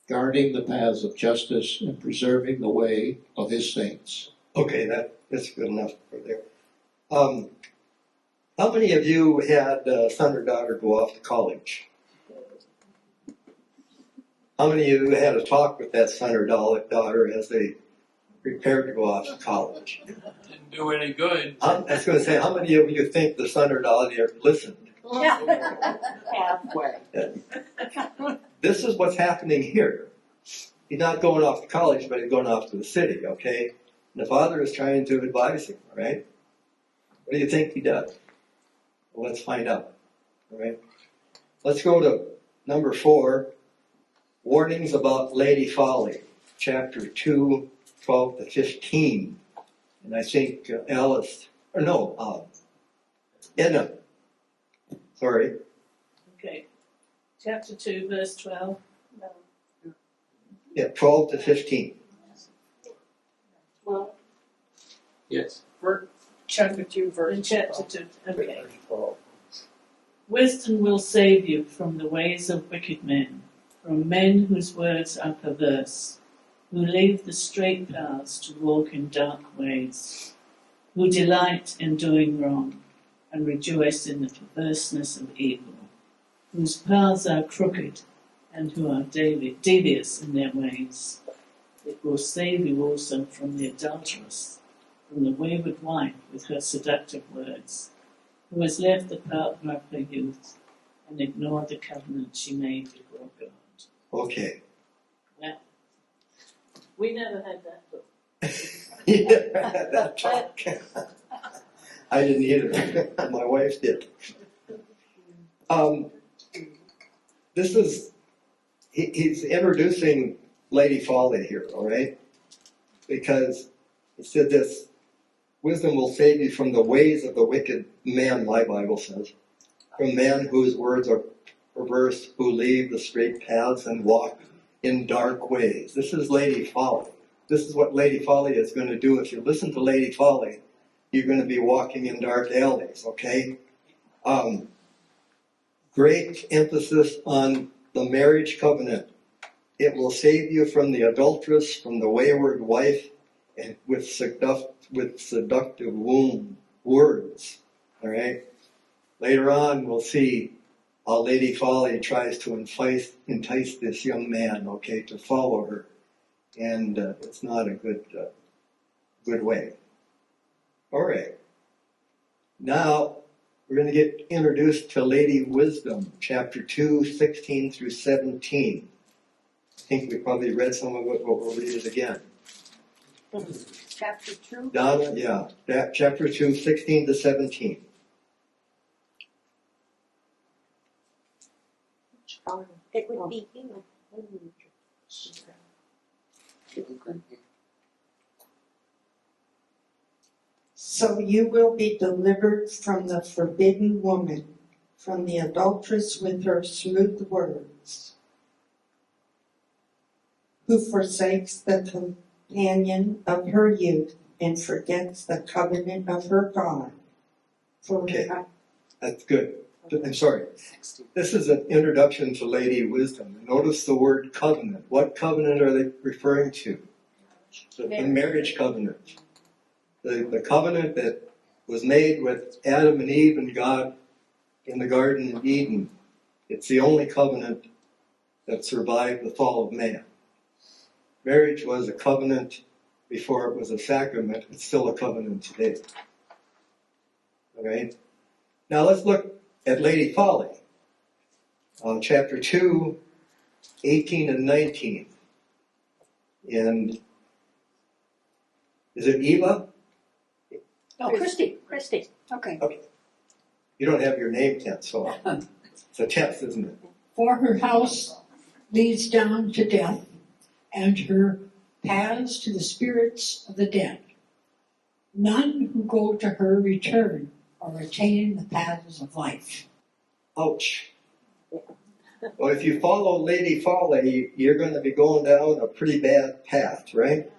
guarding the paths of justice and preserving the way of his saints. Okay, that's good enough for there. How many of you had a son or daughter go off to college? How many of you had a talk with that son or daughter as they prepared to go off to college? Didn't do any good. I was going to say, how many of you think the son or daughter listened? Halfway. This is what's happening here. He's not going off to college, but he's going off to the city, okay? And the father is trying to advise him, right? What do you think he does? Well, let's find out, all right? Let's go to number 4, warnings about Lady Folly, chapter 2, 12 to 15. And I think Edna. Sorry. Okay. Chapter 2, verse 12. Yeah, 12 to 15. Well, Yes. Chapter 2, verse 2. Okay. Wisdom will save you from the ways of wicked men, from men whose words are perverse, who leave the straight paths to walk in dark ways, who delight in doing wrong and rejoice in the perverseness of evil, whose paths are crooked and who are devious in their ways. It will save you also from the adulteress, from the wayward wife with her seductive words, who has left the partner of her youth and ignored the covenant she made before God. Okay. Well, we never had that book. Yeah, that talk. I didn't either. My wife did. This is, he's introducing Lady Folly here, all right? Because he said this, wisdom will save you from the ways of the wicked man, my Bible says, from men whose words are perverse, who leave the straight paths and walk in dark ways. This is Lady Folly. This is what Lady Folly is going to do. If you listen to Lady Folly, you're going to be walking in dark alleys, okay? Great emphasis on the marriage covenant. It will save you from the adulteress, from the wayward wife, and with seductive words, all right? Later on, we'll see how Lady Folly tries to entice this young man, okay, to follow her. And it's not a good way. All right. Now, we're going to get introduced to Lady Wisdom, chapter 2, 16 through 17. I think we probably read some of it, but we'll read it again. chapter 2. Donna, yeah, chapter 2, 16 to 17. It would be So you will be delivered from the forbidden woman, from the adulteress with her smooth words, who forsakes the companion of her youth and forgets the covenant of her God. Okay, that's good. I'm sorry. This is an introduction to Lady Wisdom. Notice the word covenant. What covenant are they referring to? The marriage covenant. The covenant that was made with Adam and Eve and God in the Garden of Eden. It's the only covenant that survived the fall of man. Marriage was a covenant before it was a sacrament. It's still a covenant today. All right? Now let's look at Lady Folly. Chapter 2, 18 and 19. And is it Eva? Oh, Christy. Okay. Okay. You don't have your name yet, so it's a test, isn't it? For her house leads down to death, and her paths to the spirits of the dead. None who go to her return or attain the paths of life. Ouch. Well, if you follow Lady Folly, you're going to be going down a pretty bad path, right?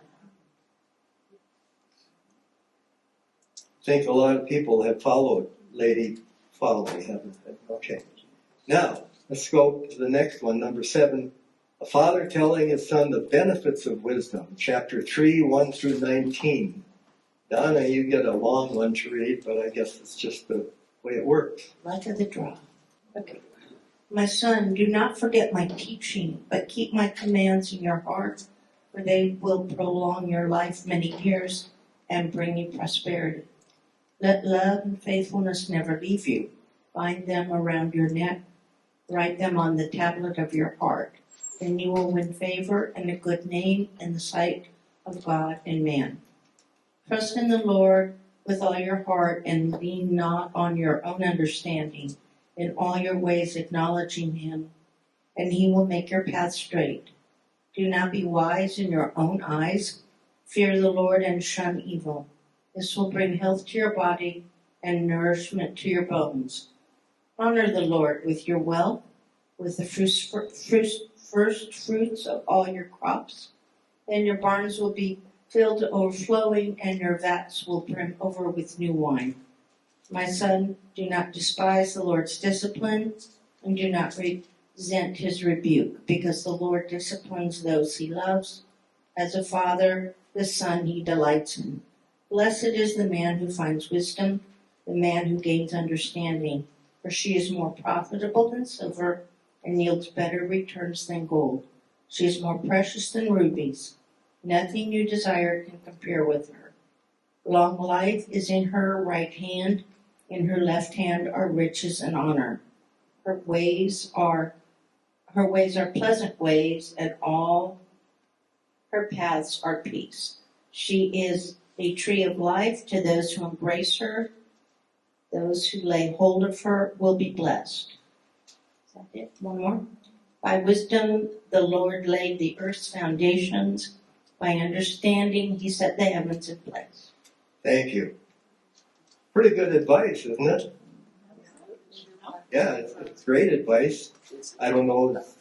I think a lot of people have followed Lady Folly, haven't they? Okay. Now, let's go to the next one, number 7. A father telling his son the benefits of wisdom, chapter 3, 1 through 19. Donna, you get a long one to read, but I guess it's just the way it works. Luck of the draw. Okay. My son, do not forget my teaching, but keep my commands in your heart, for they will prolong your life many years and bring you prosperity. Let love and faithfulness never leave you. Bind them around your neck. Write them on the tablet of your heart. Then you will win favor and a good name in the sight of God and man. Trust in the Lord with all your heart and lean not on your own understanding. In all your ways acknowledging him, and he will make your path straight. Do not be wise in your own eyes. Fear the Lord and shun evil. This will bring health to your body and nourishment to your bones. Honor the Lord with your wealth, with the first fruits of all your crops. Then your barns will be filled to overflowing, and your vats will brim over with new wine. My son, do not despise the Lord's discipline, and do not resent his rebuke, because the Lord disciplines those he loves. As a father, the son he delights in. Blessed is the man who finds wisdom, the man who gains understanding, for she is more profitable than silver and yields better returns than gold. She is more precious than rubies. Nothing you desire can compare with her. Long life is in her right hand. In her left hand are riches and honor. Her ways are pleasant ways, and all her paths are peace. She is a tree of life to those who embrace her. Those who lay hold of her will be blessed. Is that it? One more. By wisdom the Lord laid the earth's foundations. By understanding he set the heavens in place. Thank you. Pretty good advice, isn't it? Yeah, it's great advice. I don't know if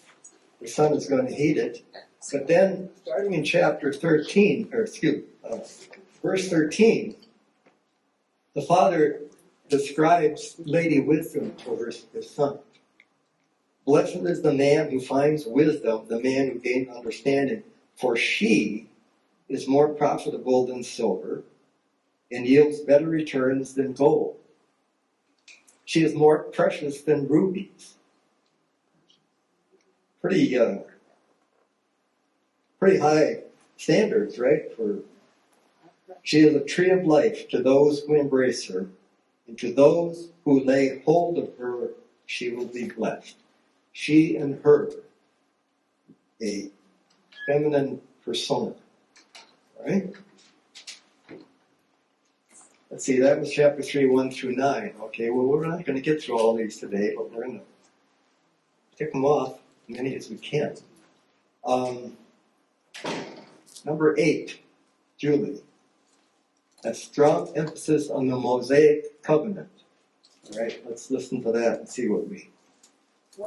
the son is going to hate it. But then, starting in chapter 13, verse 13, the father describes Lady Wisdom for his son. Blessed is the man who finds wisdom, the man who gains understanding, for she is more profitable than silver and yields better returns than gold. She is more precious than rubies. Pretty high standards, right? She is a tree of life to those who embrace her, and to those who lay hold of her, she will be blessed. She and her, a feminine persona, right? Let's see, that was chapter 3, 1 through 9. Okay, well, we're not going to get through all these today, but we're going to tick them off as many as we can. Number 8, Julie. A strong emphasis on the Mosaic covenant. All right, let's listen to that and see what we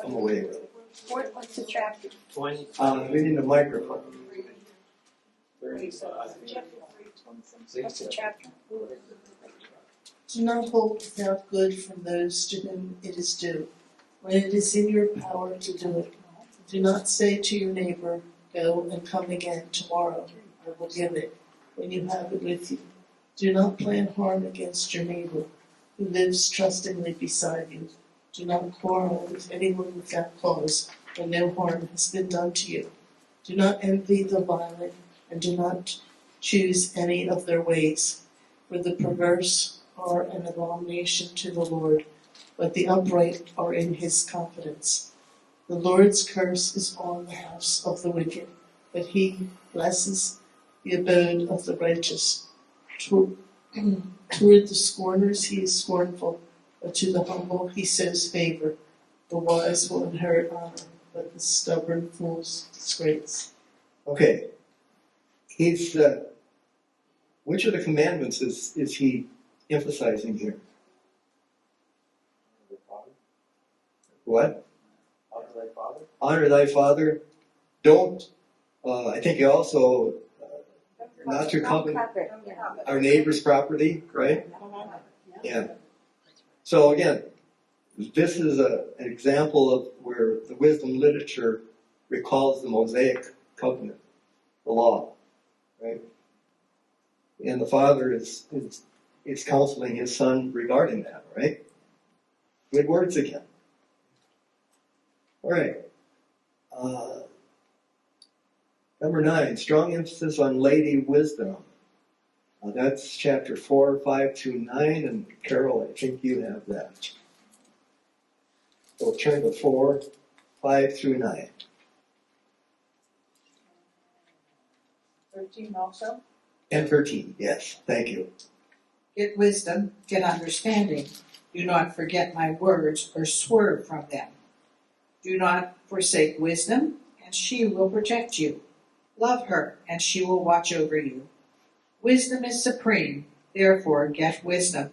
come away with. What's the chapter? 20. Reading the microphone. 35. What's the chapter? Do not hold without good from those to whom it is due, when it is in your power to do it. Do not say to your neighbor, go and come again tomorrow, I will give it, when you have it with you. Do not plan harm against your neighbor, who lives trustingly beside you. Do not quarrel with anyone without cause, when no harm has been done to you. Do not envy the violent, and do not choose any of their ways, for the perverse are an abomination to the Lord, but the upright are in his confidence. The Lord's curse is on the house of the wicked, but he blesses the abode of the righteous. Toward the scorners he is scornful, but to the humble he shows favor. The wise will inherit honor, but the stubborn fools disgrace. Okay. Which of the commandments is he emphasizing here? What? Honor thy father. Honor thy father. Don't, I think he also, not to covet our neighbor's property, right? Yeah. So again, this is an example of where the wisdom literature recalls the Mosaic covenant, the law, right? And the father is counseling his son regarding that, right? Good words again. All right. Number 9, strong emphasis on lady wisdom. That's chapter 4, 5 through 9, and Carol, I think you have that. So turn to 4, 5 through 9. 13 also. And 13, yes, thank you. Get wisdom, get understanding. Do not forget my words or swerve from them. Do not forsake wisdom, and she will protect you. Love her, and she will watch over you. Wisdom is supreme, therefore get wisdom.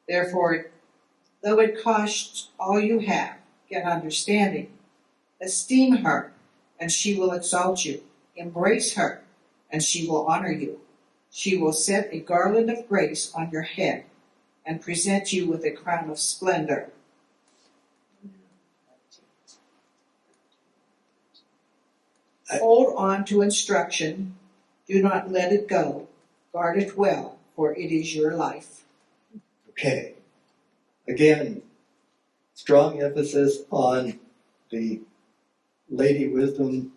Therefore, though it costs all you have, get understanding. Esteem her, and she will exalt you. Embrace her, and she will honor you. She will set a garland of grace on your head and present you with a crown of splendor. Hold on to instruction. Do not let it go. Guard it well, for it is your life. Okay. Again, strong emphasis on the Lady Wisdom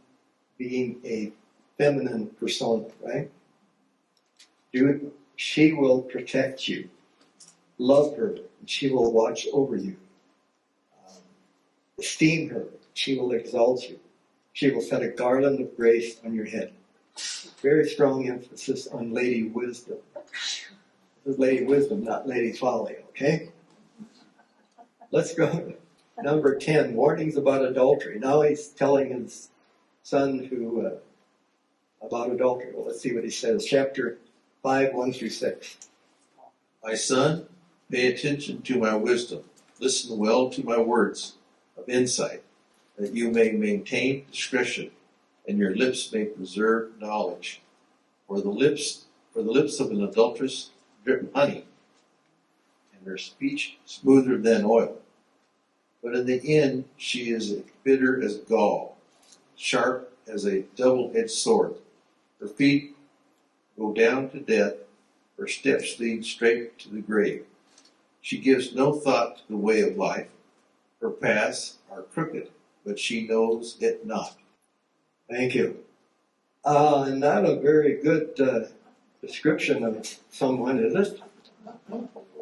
being a feminine persona, right? She will protect you. Love her, and she will watch over you. Esteem her, she will exalt you. She will set a garland of grace on your head. Very strong emphasis on Lady Wisdom. This is Lady Wisdom, not Lady Folly, okay? Let's go. Number 10, warnings about adultery. Now he's telling his son about adultery. Well, let's see what he says. Chapter 5, 1 through 6. My son, pay attention to my wisdom. Listen well to my words of insight, that you may maintain discretion, and your lips may preserve knowledge. For the lips of an adulteress drip honey, and her speech smoother than oil. But in the end she is bitter as gall, sharp as a double-edged sword. Her feet go down to death, her steps lead straight to the grave. She gives no thought to the way of life. Her paths are crooked, but she knows it not. Thank you. Not a very good description of someone, is it?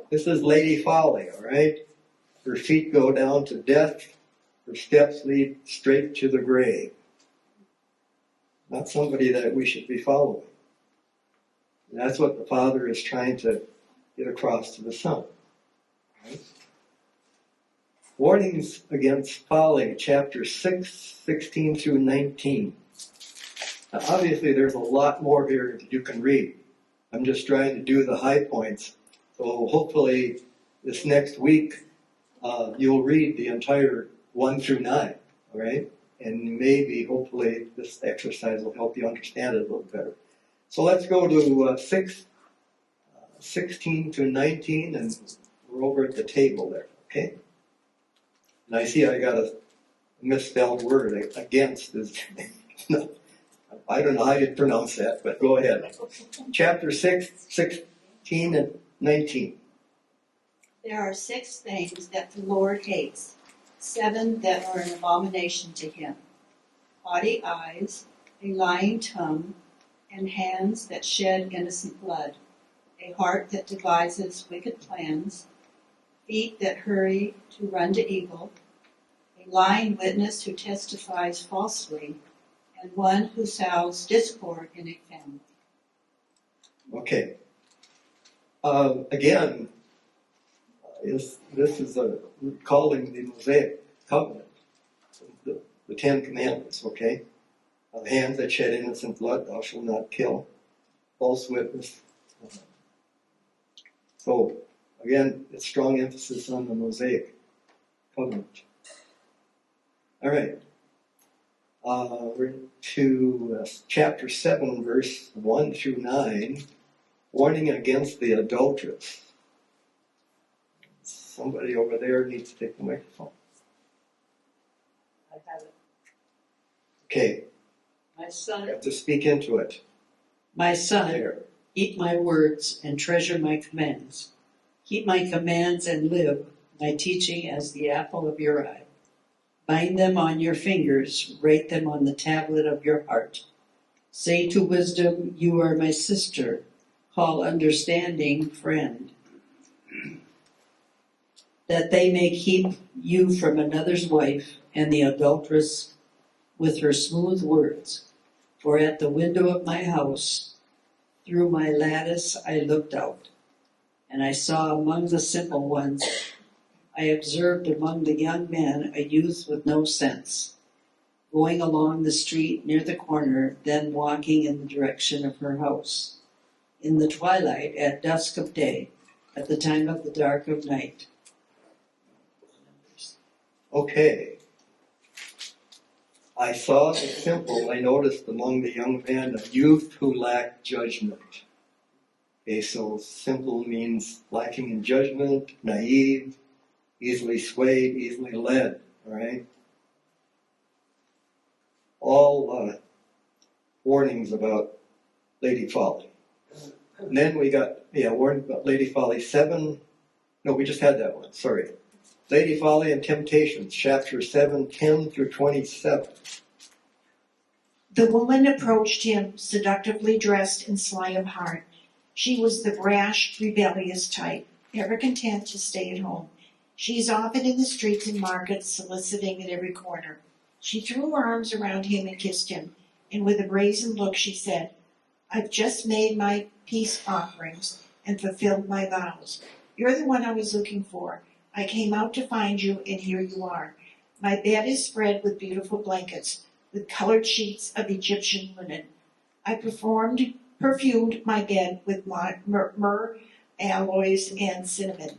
This is Lady Folly, all right? Her feet go down to death. Her steps lead straight to the grave. Not somebody that we should be following. And that's what the Father is trying to get across to the Son. Right? Warnings against folly, chapter 6, 16 through 19. Now, obviously, there's a lot more here that you can read. I'm just trying to do the high points. So hopefully this next week, you'll read the entire 1 through 9, all right? And maybe, hopefully, this exercise will help you understand it a little better. So let's go to 16 to 19, and we're over at the table there, okay? And I see I got a misspelled word, against. No, I don't know how you'd pronounce that, but go ahead. Chapter 6, 16 and 19. There are 6 things that the Lord hates, 7 that are an abomination to him: haughty eyes, a lying tongue, and hands that shed innocent blood, a heart that devises wicked plans, feet that hurry to run to evil, a lying witness who testifies falsely, and one who sows discord in a family. Okay. Again, this is calling the Mosaic covenant, the 10 commandments, okay? Hands that shed innocent blood, thou shalt not kill. False witness. So, again, it's strong emphasis on the Mosaic covenant. All right. We're to chapter 7, verse 1 through 9. Warning against the adulteress. Somebody over there needs to take the microphone. I have it. Okay. My son, You have to speak into it. my son, There. eat my words and treasure my commands. Keep my commands and live, my teaching as the apple of your eye. Bind them on your fingers, write them on the tablet of your heart. Say to wisdom, you are my sister. Call understanding friend. That they may keep you from another's wife and the adulteress with her smooth words. For at the window of my house, through my lattice I looked out, and I saw among the simple ones, I observed among the young men a youth with no sense, going along the street near the corner, then walking in the direction of her house. In the twilight, at dusk of day, at the time of the dark of night. Okay. I saw the simple, I noticed among the young men, a youth who lacked judgment. Okay, so simple means lacking in judgment, naive, easily swayed, easily led, all right? All warnings about Lady Folly. And then we got, warning about Lady Folly 7. No, we just had that one, sorry. Lady Folly and Temptations, chapter 7, 10 through 27. The woman approached him, seductively dressed and sly of heart. She was the brash, rebellious type, never content to stay at home. She is often in the streets and markets, soliciting at every corner. She threw her arms around him and kissed him, and with a brazen look she said, "I've just made my peace offerings and fulfilled my vows. You're the one I was looking for. I came out to find you, and here you are. My bed is spread with beautiful blankets, with colored sheets of Egyptian linen. I perfumed my bed with myrrh, aloes, and cinnamon.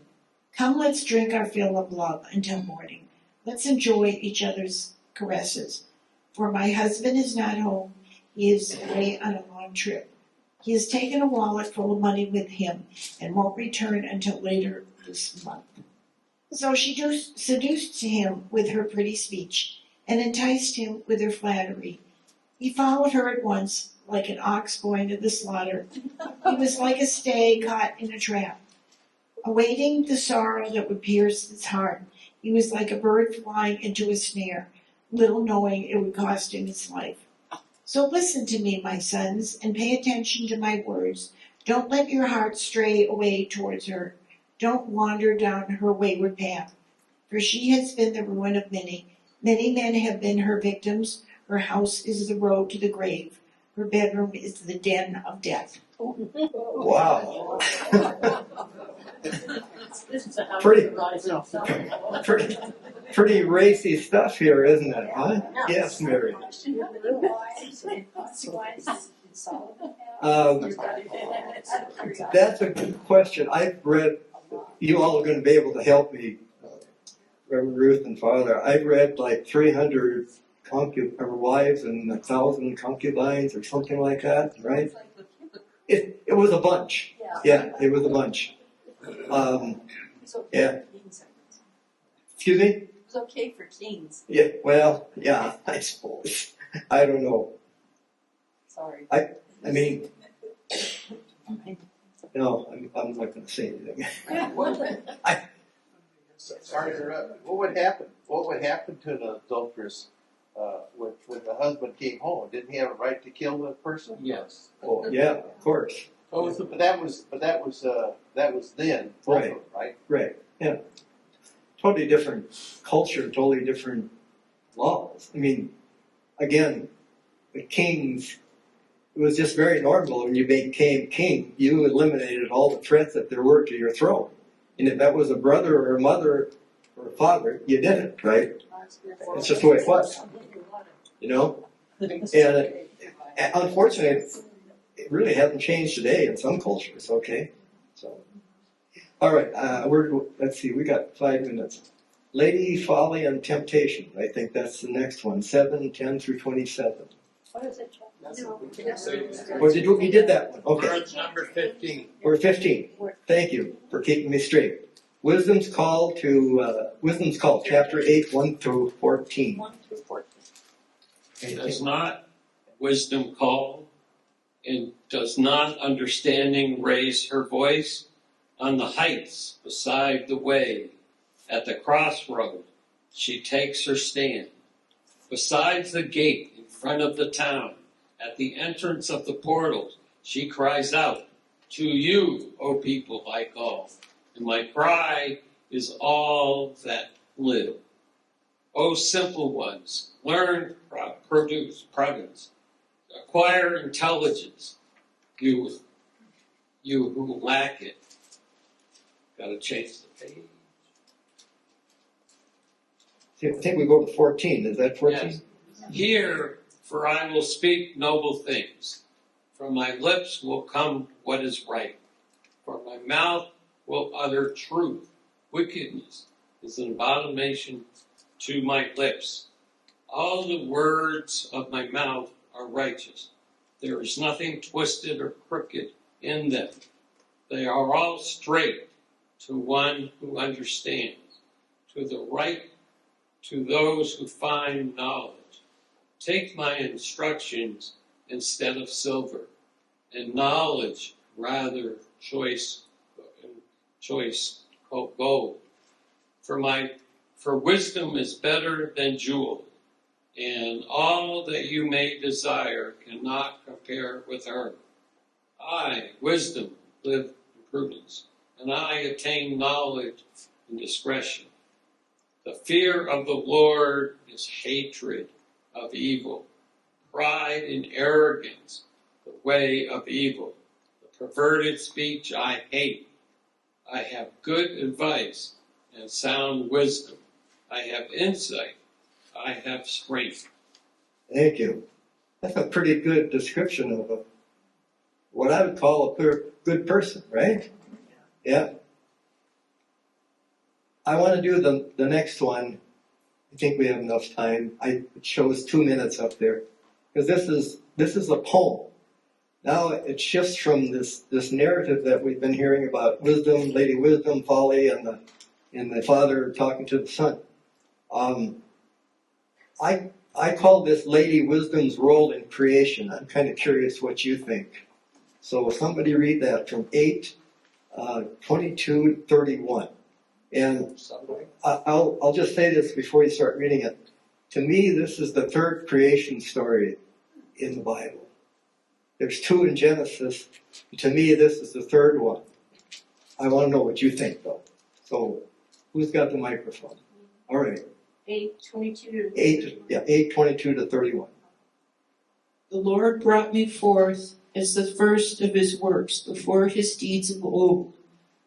Come, let's drink our fill of love until morning. Let's enjoy each other's caresses. For my husband is not home. He is away on a long trip. He has taken a wallet full of money with him and won't return until later this month." So she seduced him with her pretty speech and enticed him with her flattery. He followed her at once, like an ox going to the slaughter. He was like a stag caught in a trap, awaiting the sorrow that would pierce his heart. He was like a bird flying into a snare, little knowing it would cost him his life. So listen to me, my sons, and pay attention to my words. Don't let your heart stray away towards her. Don't wander down her wayward path, for she has been the ruin of many. Many men have been her victims. Her house is the road to the grave. Her bedroom is the den of death. Wow. Pretty racy stuff here, isn't it? Huh? Yes, Mary. That's a good question. I've read, you all are going to be able to help me, Reverend Ruth and Father. I've read like 300 wives and 1,000 concubines or something like that, right? It was a bunch. Yeah, it was a bunch. Yeah. Excuse me? It's okay for teens. Yeah, well, yeah, I suppose. I don't know. Sorry. I mean, no, I'm not going to say anything. Sorry to interrupt. What would happen? What would happen to an adulteress when the husband came home? Didn't he have a right to kill the person? Yes. Oh, yeah, of course. But that was then, Right. Right? Right. Yeah. Totally different culture, totally different laws. I mean, again, the kings, it was just very normal when you became king, you eliminated all the threats that there were to your throne. And if that was a brother or a mother or a father, you did it, right? It's just the way it was. You know? And unfortunately, it really hasn't changed today in some cultures, okay? So, all right, let's see, we got 5 minutes. Lady Folly and Temptation, I think that's the next one, 7, 10 through 27. What is it? You did that one, okay. We're at number 15. We're 15. Thank you for keeping me straight. Wisdom's Call, chapter 8, 1 through 14. 1 through 14. Does not wisdom call, and does not understanding raise her voice? On the heights beside the way, at the crossroad, she takes her stand. Besides the gate in front of the town, at the entrance of the portals, she cries out, "To you, O people I call, and my cry is all that live. O simple ones, learn prudence, acquire intelligence, you who lack it." Got to change the page. I think we go to 14. Is that 14? Yes. Hear, for I will speak noble things. From my lips will come what is right. For my mouth will utter truth. Wickedness is an abomination to my lips. All the words of my mouth are righteous. There is nothing twisted or crooked in them. They are all straight to one who understands, to the right, to those who find knowledge. Take my instructions instead of silver, and knowledge rather choice gold. For wisdom is better than jewels, and all that you may desire cannot compare with her. I, wisdom, live in prudence, and I attain knowledge and discretion. The fear of the Lord is hatred of evil, pride and arrogance, the way of evil. The perverted speech I hate. I have good advice and sound wisdom. I have insight. I have strength. Thank you. That's a pretty good description of what I would call a good person, right? Yeah. I want to do the next one. I think we have enough time. I chose 2 minutes up there because this is a poem. Now it shifts from this narrative that we've been hearing about wisdom, Lady Wisdom, folly, and the father talking to the son. I call this Lady Wisdom's role in creation. I'm kind of curious what you think. So somebody read that from 8:22-31. And I'll just say this before you start reading it. To me, this is the third creation story in the Bible. There's 2 in Genesis. To me, this is the third one. I want to know what you think, though. So, who's got the microphone? All right. 8:22-31. The Lord brought me forth as the first of his works before his deeds of old.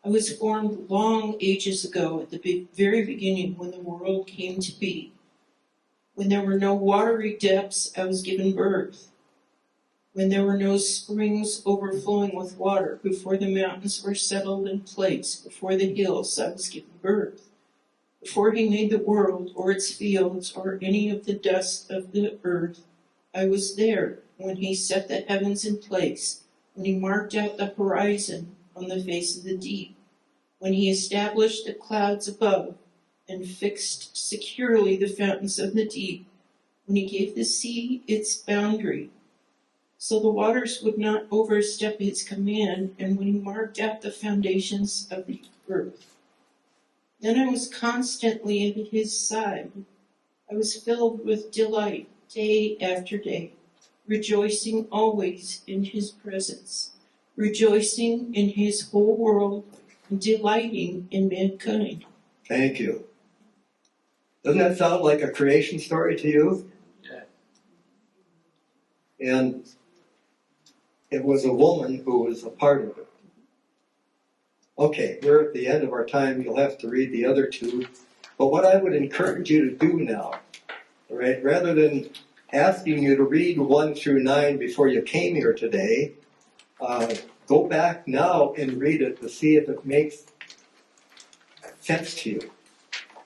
I was formed long ages ago at the very beginning when the world came to be. When there were no watery depths, I was given birth. When there were no springs overflowing with water, before the mountains were settled in place, before the hills, I was given birth. Before he made the world or its fields or any of the dust of the earth, I was there. When he set the heavens in place, when he marked out the horizon on the face of the deep, when he established the clouds above and fixed securely the fountains of the deep, when he gave the sea its boundary, so the waters would not overstep his command, and when he marked out the foundations of the earth. Then I was constantly at his side. I was filled with delight day after day, rejoicing always in his presence, rejoicing in his whole world, and delighting in mankind. Thank you. Doesn't that sound like a creation story to you? Yeah. And it was a woman who was a part of it. Okay, we're at the end of our time. You'll have to read the other 2. But what I would encourage you to do now, all right, rather than asking you to read 1-9 before you came here today, go back now and read it to see if it makes sense to you.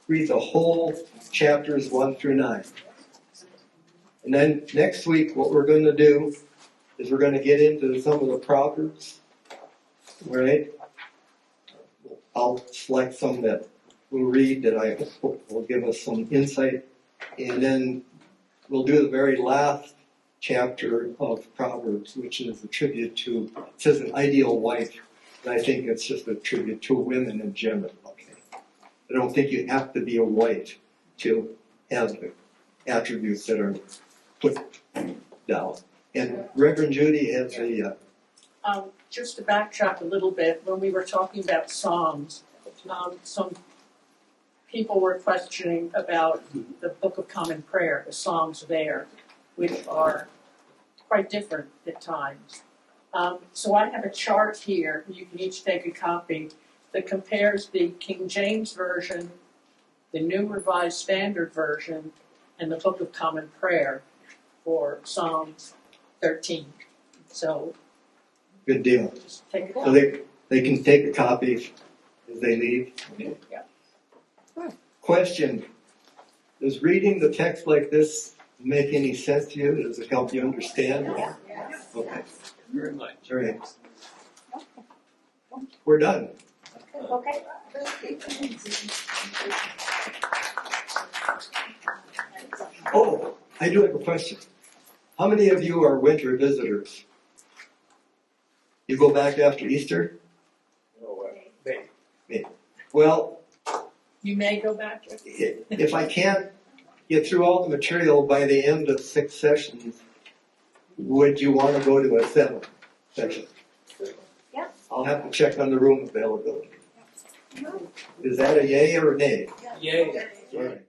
Read the whole chapters 1-9. And then next week, what we're going to do is we're going to get into some of the Proverbs, right? I'll select some that we'll read that I hope will give us some insight. And then we'll do the very last chapter of Proverbs, which is a tribute to, it says an ideal wife. And I think it's just a tribute to women in general. Okay. I don't think you have to be a wife to have the attributes that are put down. And Reverend Judy has a... Just to backtrack a little bit, when we were talking about Psalms, some people were questioning about the Book of Common Prayer, the Psalms there, which are quite different at times. So I have a chart here, you can each take a copy, that compares the King James Version, the New Revised Standard Version, and the Book of Common Prayer for Psalms 13. So, good deal. just take a So look. they can take a copy as they leave? Yeah. Question, does reading the text like this make any sense to you? Does it help you understand? Yeah. Okay, Very much. all right. We're done. Okay. Oh, I do have a question. How many of you are winter visitors? You go back after Easter? Me. Well, You may go back. if I can't get through all the material by the end of 6 sessions, would you want to go to a 7th session? Yeah. I'll have to check on the room availability. Is that a yay or a nay? Yay. All right.